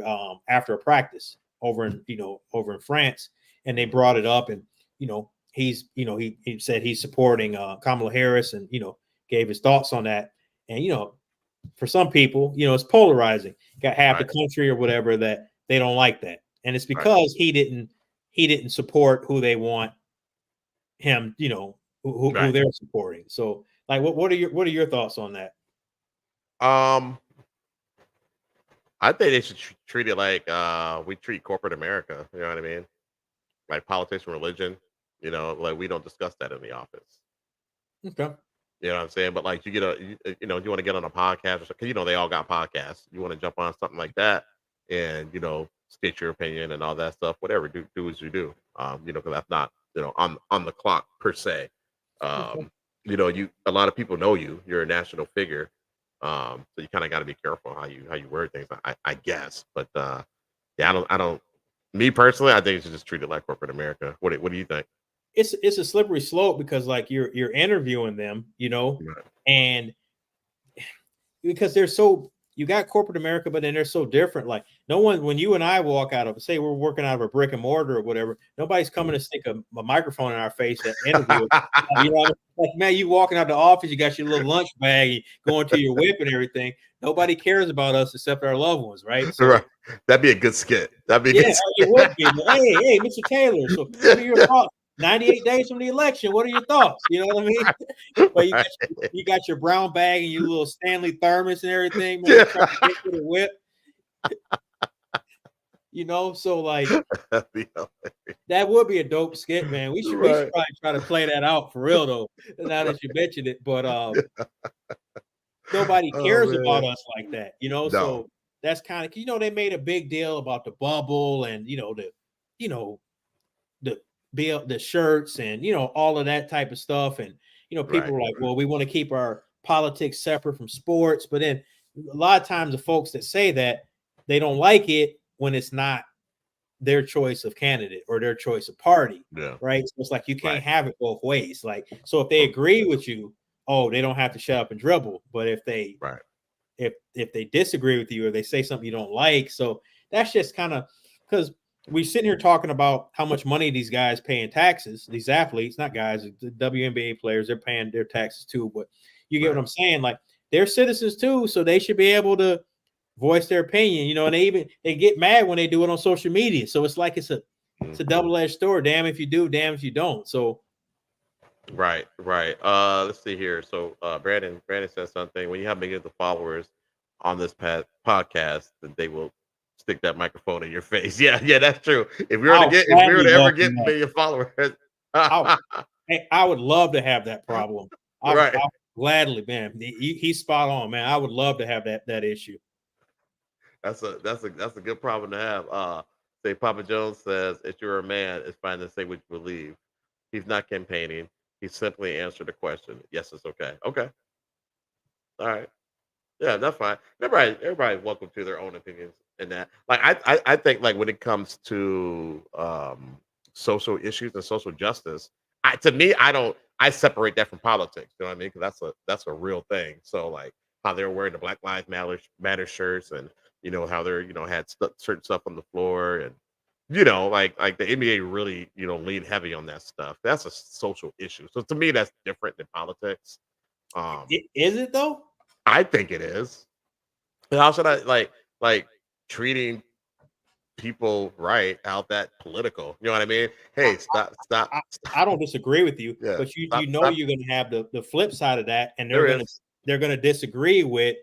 after a practice over in France, and they brought it up, and he said he's supporting Kamala Harris, and gave his thoughts on that. And for some people, it's polarizing. Got half the country or whatever that they don't like that, and it's because he didn't support who they want him, who they're supporting. So, like, what are your thoughts on that? I think they should treat it like we treat corporate America. You know what I mean? Like politics and religion. Like we don't discuss that in the office. Okay. You know what I'm saying? But like you want to get on a podcast or something, they all got podcasts. You want to jump on something like that and, state your opinion and all that stuff, whatever, do as you do. Because that's not, on the clock per se. A lot of people know you're a national figure. So you kind of got to be careful how you word things, I guess. But I don't, me personally, I think you should just treat it like corporate America. What do you think? It's a slippery slope because like you're interviewing them, and because you got corporate America, but then they're so different. Like when you and I walk out of, say we're working out of a brick and mortar or whatever, nobody's coming to stick a microphone in our face at interview. Like, man, you walking out the office, you got your little lunch bag, you going to your whip and everything. Nobody cares about us except our loved ones, right? So, right. That'd be a good skit. That'd be it would be. Hey, Mr. Taylor. So what are your thoughts? 98 days from the election. What are your thoughts? You know what I mean? But you got your brown bag and your little Stanley thermos and everything, man. Trying to get to the whip. So like that would be a dope skit, man. We should probably try to play that out for real though. Now that you mentioned it, but nobody cares about us like that, No. So that's kind of they made a big deal about the bubble and the shirts and all of that type of stuff, and people were like, well, we want to keep our politics separate from sports, but then a lot of times the folks that say that they don't like it when it's not their choice of candidate or their choice of party, right? So it's like you can't have it both ways. Like, so if they agree with you, they don't have to shut up and dribble, but if they if they disagree with you or they say something you don't like, so that's just kind of because we're sitting here talking about how much money these guys pay in taxes, these athletes, not guys, the WNBA players, they're paying their taxes too. But you get what I'm saying? Like they're citizens too, so they should be able to voice their opinion, and they get mad when they do it on social media. So it's like it's a double-edged sword. Damn if you do, damn if you don't. So Right, right. Let's see here. So, Brandon says something. When you have millions of followers on this podcast, then they will stick that microphone in your face. Yeah, yeah, that's true. I'll If we were gladly to ever welcome get that. million followers, I Hey, I would love to have that problem. right? I gladly, man. He's spot on, man. I would love to have that issue. That's a good problem to have. Say Papa Jones says, if you're a man, it's fine to say what you believe. He's not campaigning. He simply answered the question. Yes, it's okay. Okay. All right. Yeah, that's fine. Everybody's welcome to their own opinions in that. Like I think like when it comes to social issues and social justice, to me, I separate that from politics. You know what I mean? Because that's a real thing. So like how they're wearing the Black Lives Matter shirts, and how they're had certain stuff on the floor, and like the NBA really lean heavy on that stuff. That's a social issue. So to me, that's different than politics. Is it though? I think it is. How should I like treating people right out that political? You know what I mean? Hey, stop. I don't disagree with you, Yeah, but you know stop. you're going to have the flip side of that, and There is. they're going to disagree with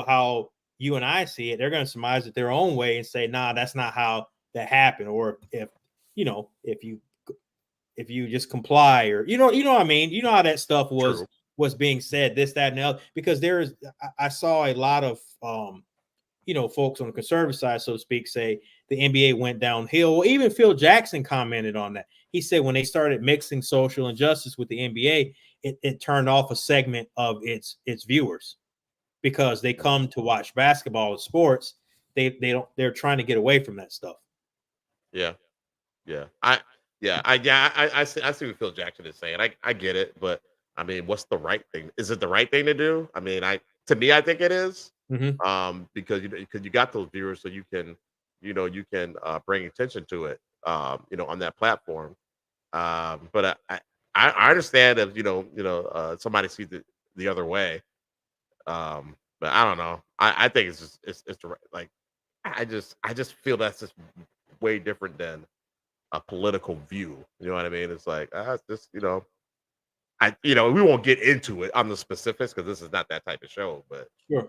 how you and I see it. They're going to surmise it their own way and say, nah, that's not how that happened. Or if you just comply, or what I mean. You know how that stuff was being said, this, that, and the other. Because I saw a lot of folks on the conservative side, so to speak, say the NBA went downhill. Even Phil Jackson commented on that. He said when they started mixing social injustice with the NBA, it turned off a segment of its viewers, because they come to watch basketball and sports. They're trying to get away from that stuff. Yeah, yeah. I see what Phil Jackson is saying. I get it, but I mean, what's the right thing? Is it the right thing to do? I mean, to me, I think it is. Because you got those viewers, so you can bring attention to it, on that platform. But I understand if somebody sees it the other way. But I don't know. I think it's just it's the like I just feel that's just way different than a political view. You know what I mean? It's like it's just we won't get into it on the specifics because this is not that type of show. But Sure.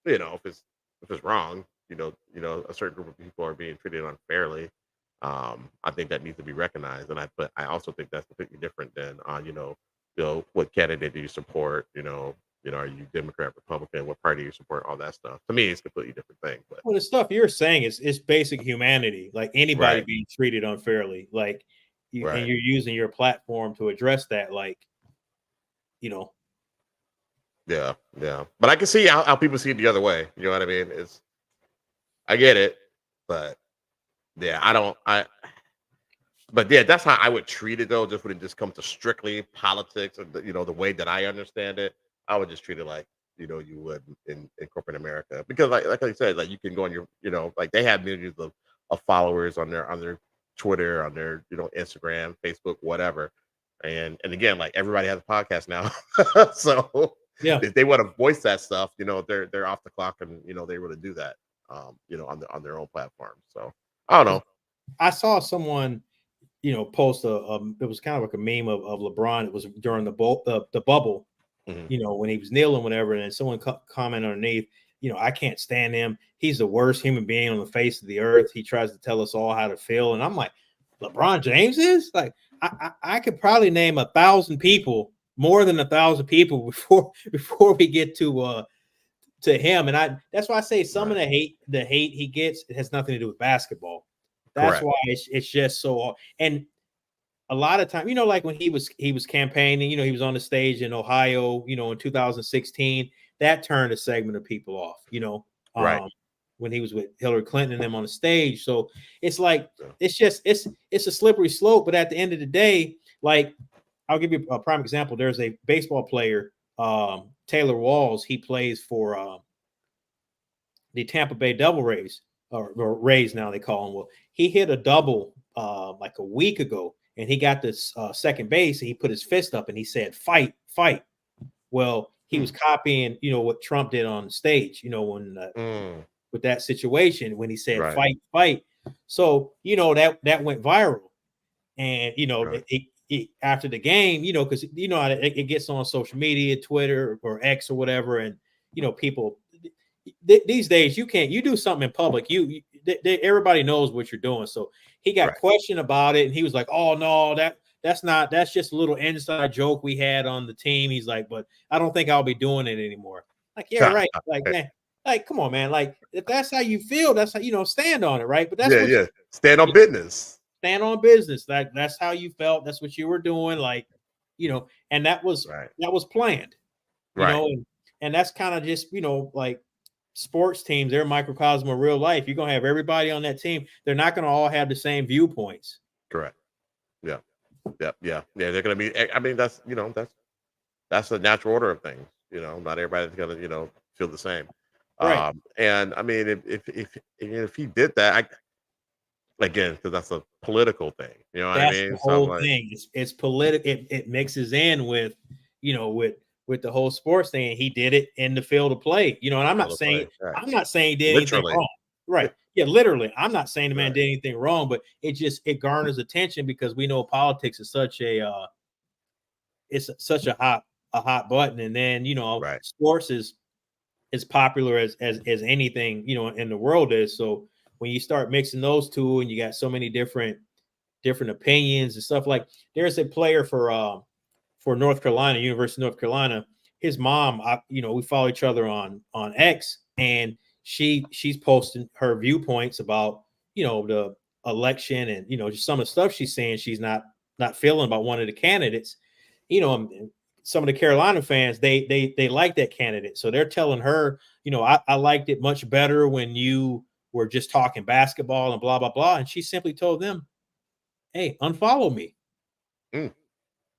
if it's wrong, a certain group of people are being treated unfairly. I think that needs to be recognized, but I also think that's completely different than what candidate do you support? Are you Democrat, Republican? What party you support? All that stuff. To me, it's a completely different thing. But Well, the stuff you're saying is basic humanity, like anybody right, being treated unfairly, like and right, you're using your platform to address that, yeah, yeah. But I can see how people see it the other way. You know what I mean? I get it, but yeah, I don't. But yeah, that's how I would treat it though. Just when it just comes to strictly politics, and the way that I understand it, I would just treat it like you would in corporate America, because like I said, like you can go on your like they have millions of followers on their Twitter, on their Instagram, Facebook, whatever, and again, like everybody has a podcast now, so yeah. if they want to voice that stuff, they're off the clock, and they want to do that, on their own platform. So I don't know. I saw someone post it was kind of like a meme of LeBron. It was during the bubble, Mhm. when he was kneeling, whatever, and then someone commented underneath, I can't stand him. He's the worst human being on the face of the earth. He tries to tell us all how to feel. And I'm like, LeBron James is like, I could probably name 1,000 people, more than 1,000 people before we get to him. And that's why I say some of Right. the hate he gets, it has nothing to do with basketball. That's Correct. why it's just so. And a lot of time, like when he was campaigning, he was on the stage in Ohio, in 2016, that turned a segment of people off, Right. when he was with Hillary Clinton and them on the stage. So it's like, Yeah. it's a slippery slope. But at the end of the day, like, I'll give you a prime example. There's a baseball player, Taylor Walls. He plays for the Tampa Bay Devil Rays, or Rays now they call him. Well, he hit a double like a week ago, and he got this second base, and he put his fist up and he said, "Fight, fight." Well, he was copying, what Trump did on stage, when with that situation when he said, Right. "Fight, fight." So that went viral. And you know, Right. after the game, you know, because you know it gets on social media, Twitter or X or whatever, and you know, people these days you do something in public, everybody knows what you're doing. So he got Right. questioned about it, and he was like, "Oh no, that's just a little inside joke we had on the team." He's like, "But I don't think I'll be doing it anymore." Like, yeah, right. Like, man, like, come on, man. Like, if that's how you feel, that's how, you know, stand on it, right? But that's what Yeah. Stand on business. stand on business. Like, that's how you felt. That's what you were doing. Like, you know, and that was planned, you Right. know, and that's kind of just, you know, like sports teams, they're a microcosm of real life. You're gonna have everybody on that team. They're not gonna all have the same viewpoints. Correct. Yeah. Yeah. They're gonna be. I mean, that's that's the natural order of things. You know, not everybody's gonna feel the same. Right. And I mean, if he did that, again, because that's a political thing. You know what I That's the mean? So I'm whole like, thing. It's political. It mixes in with, you know, with the whole sports thing. He did it in the field of play, you know. And I'm not saying right. he did anything Literally. wrong. Right. Yeah, literally. I'm not saying the man Right. did anything wrong, but it garners attention because we know politics is such a it's such a hot button. And then, you know, Right. sports is as popular as anything, you know, in the world is. So when you start mixing those two and you got so many different opinions and stuff, like there's a player for North Carolina, University of North Carolina. His mom, you know, we follow each other on X, and she's posting her viewpoints about, you know, the election, and you know, just some of the stuff she's saying she's not feeling about one of the candidates. You know, some of the Carolina fans, they like that candidate, so they're telling her, you know, I liked it much better when you were just talking basketball and blah blah blah, and she simply told them, "Hey, unfollow me." Mm.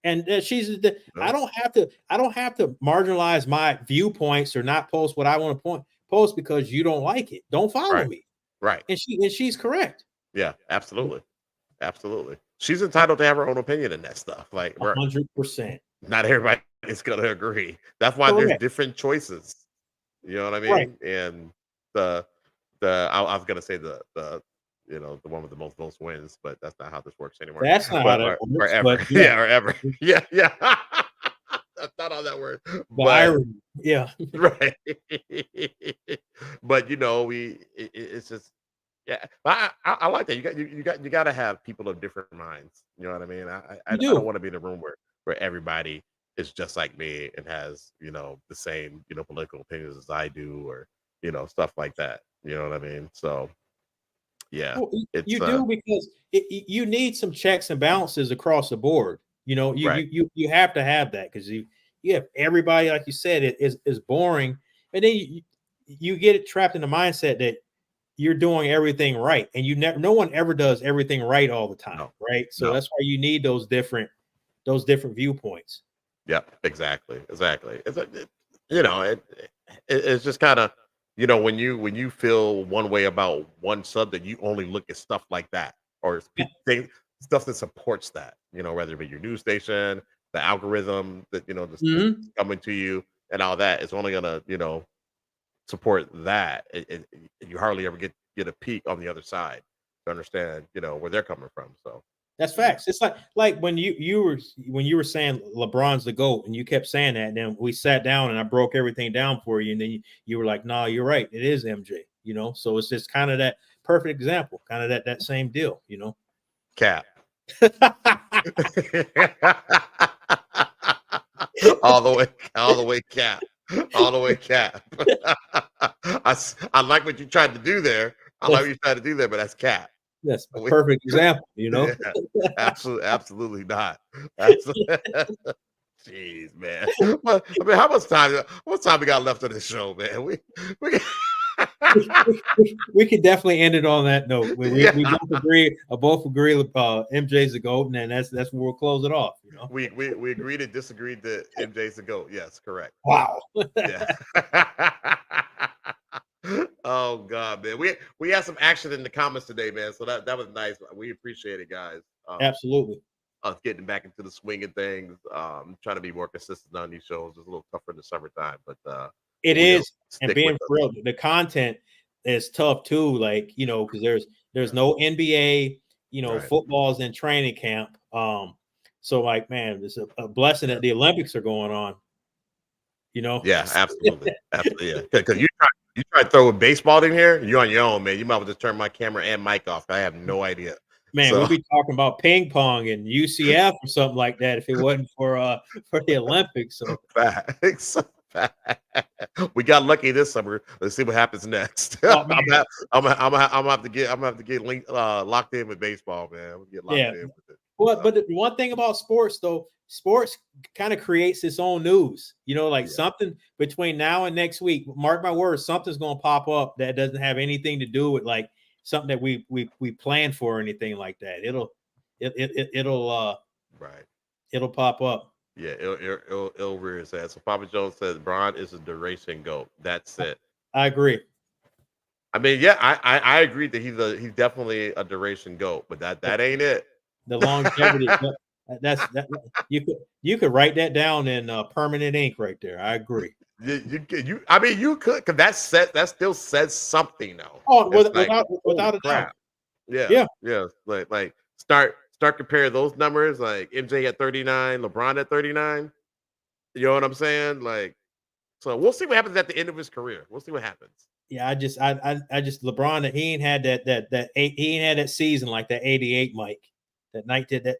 And I don't have to marginalize my viewpoints or not post what I want to post because you don't like it. Don't follow Right. me. Right. And she's correct. Yeah. Absolutely. Absolutely. She's entitled to have her own opinion in that stuff. Like, 100%. not everybody is gonna agree. That's why there's Correct. different choices. You know what I Right. mean? And I was gonna say the the one with the most votes wins, but that's not how this works anymore. That's not how But that or works. ever, But yeah, yeah, or ever, yeah. That's not how that works. the But irony. Yeah. right, but it's just yeah. But I like that. You got to have people of different minds. You know what I mean? I You don't do. want to be in a room where everybody is just like me and has the same political opinions as I do, or stuff like that. You know what I mean? So yeah, Well, it's you do, because you need some checks and balances across the board. You know, right. you have to have that, because you have everybody, like you said, it is boring, and then you get it trapped in the mindset that you're doing everything right, and no one ever does everything right all the time, No, right? So no. that's why you need those different viewpoints. Yep, exactly. It's it's just kind of when you feel one way about one subject, you only look at stuff like that, or stuff that supports that. Whether it be your news station, the algorithm that that's Mhm. coming to you, and all that is only gonna support that. You hardly ever get a peek on the other side to understand where they're coming from. So That's yeah, facts. It's like when you were saying LeBron's the GOAT, and you kept saying that, and then we sat down and I broke everything down for you, and then you were like, "No, you're right. It is MJ." You know, so it's just kind of that perfect example, kind of that same deal. You know. cap. all the way cap. All the way cap. I like what you tried to do there. I like what you tried to do there, but that's cap. That's a perfect example. You know. Yeah, absolutely not. Absolutely. Jeez, man. Well, I mean, how much time we got left on this show, man? We We could definitely end it on that note. We yeah. both agree MJ's the GOAT, and that's where we'll close it off. You know. We agreed and disagreed that MJ's the GOAT. Yes, correct. Wow. Yeah. Oh God, man. We had some action in the comments today, man. So that was nice. We appreciate it, guys. Absolutely. Us getting back into the swing of things. Trying to be more consistent on these shows. It's a little tougher in the summertime, but It we'll is, and stick being with us. real, the content is tough too. Like, you know, because there's no NBA, Right. football's in training camp. So like, man, it's a blessing that the Olympics are going on. Yeah, absolutely, absolutely. Yeah, because you try to throw a baseball in here, you're on your own, man. You might as well just turn my camera and mic off. I have no idea. Man, So we'd be talking about ping pong and UCF or something like that if it wasn't for the Olympics. So facts. We got lucky this summer. Let's see what happens next. oh, I'm gonna have to get locked in with baseball, man. I'm gonna get locked in with it. Well, but the one thing about sports, though, sports kind of creates its own news. Like something between now and next week. Mark my words, something's going to pop up that doesn't have anything to do with like something that we plan for or anything like that. It'll right. It'll pop up. Yeah, it'll rear its ass. So Papa Jones says Bron is a duration goat. That's it. I agree. I mean, yeah, I agree that he's definitely a duration goat, but that ain't it. The longevity. That you could write that down in permanent ink right there. I agree. I mean, you could, because that still says something though. Oh, without a doubt. Yeah. Like start comparing those numbers, like MJ at 39, LeBron at 39. You know what I'm saying? Like, so we'll see what happens at the end of his career. We'll see what happens. Yeah, I just LeBron, he ain't had he ain't had that season like that 88 Mike. That night, that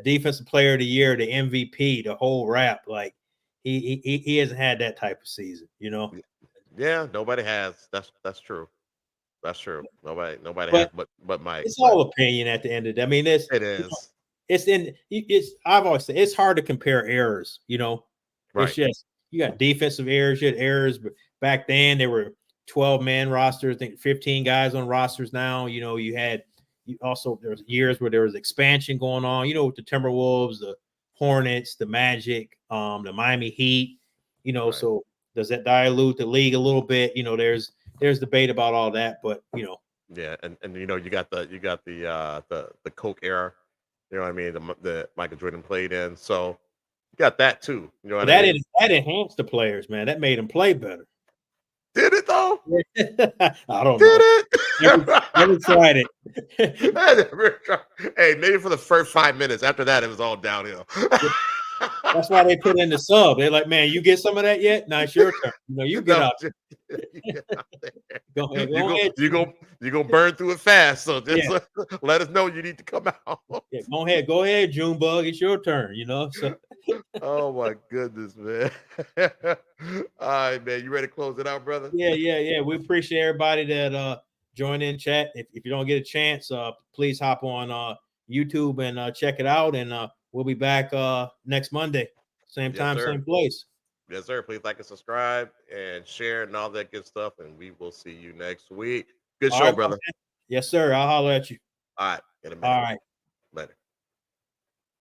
defensive player of the year, the MVP, the whole rap. Like he hasn't had that type of season, Yeah, nobody has. That's true. That's true. Nobody has but Mike. It's all opinion at the end of the day. I mean, it is. I've always said it's hard to compare errors. Right. It's just you got defensive errors, you had errors, but back then there were 12-man rosters. I think 15 guys on rosters now. You had. There was years where there was expansion going on, with the Timberwolves, the Hornets, the Magic, the Miami Heat, Right. So does that dilute the league a little bit? There's debate about all that, but Yeah, and you got the Coke era, you know what I mean? The Michael Jordan played in, so you got that too. You know what I mean? That enhanced the players, man. That made them play better. Did it though? I don't know. Never tried it. Hey, maybe for the first 5 minutes. After that, it was all downhill. That's why they put in the sub. They're like, man, you get some of that yet? No, it's your turn. You get out. Go ahead. You're gonna burn through it fast. So just let us know you need to come out. Yeah, go ahead, Junebug. It's your turn. So. Oh my goodness, man. All right, man. You ready to close it out, brother? Yeah. We appreciate everybody that joined in chat. If you don't get a chance, please hop on YouTube and check it out. And we'll be back next Monday. Same time, same place. Yes, sir. Please like and subscribe and share and all that good stuff. And we will see you next week. Good show, brother. Yes, sir. I'll holler at you. All right. In a minute. All right. Later.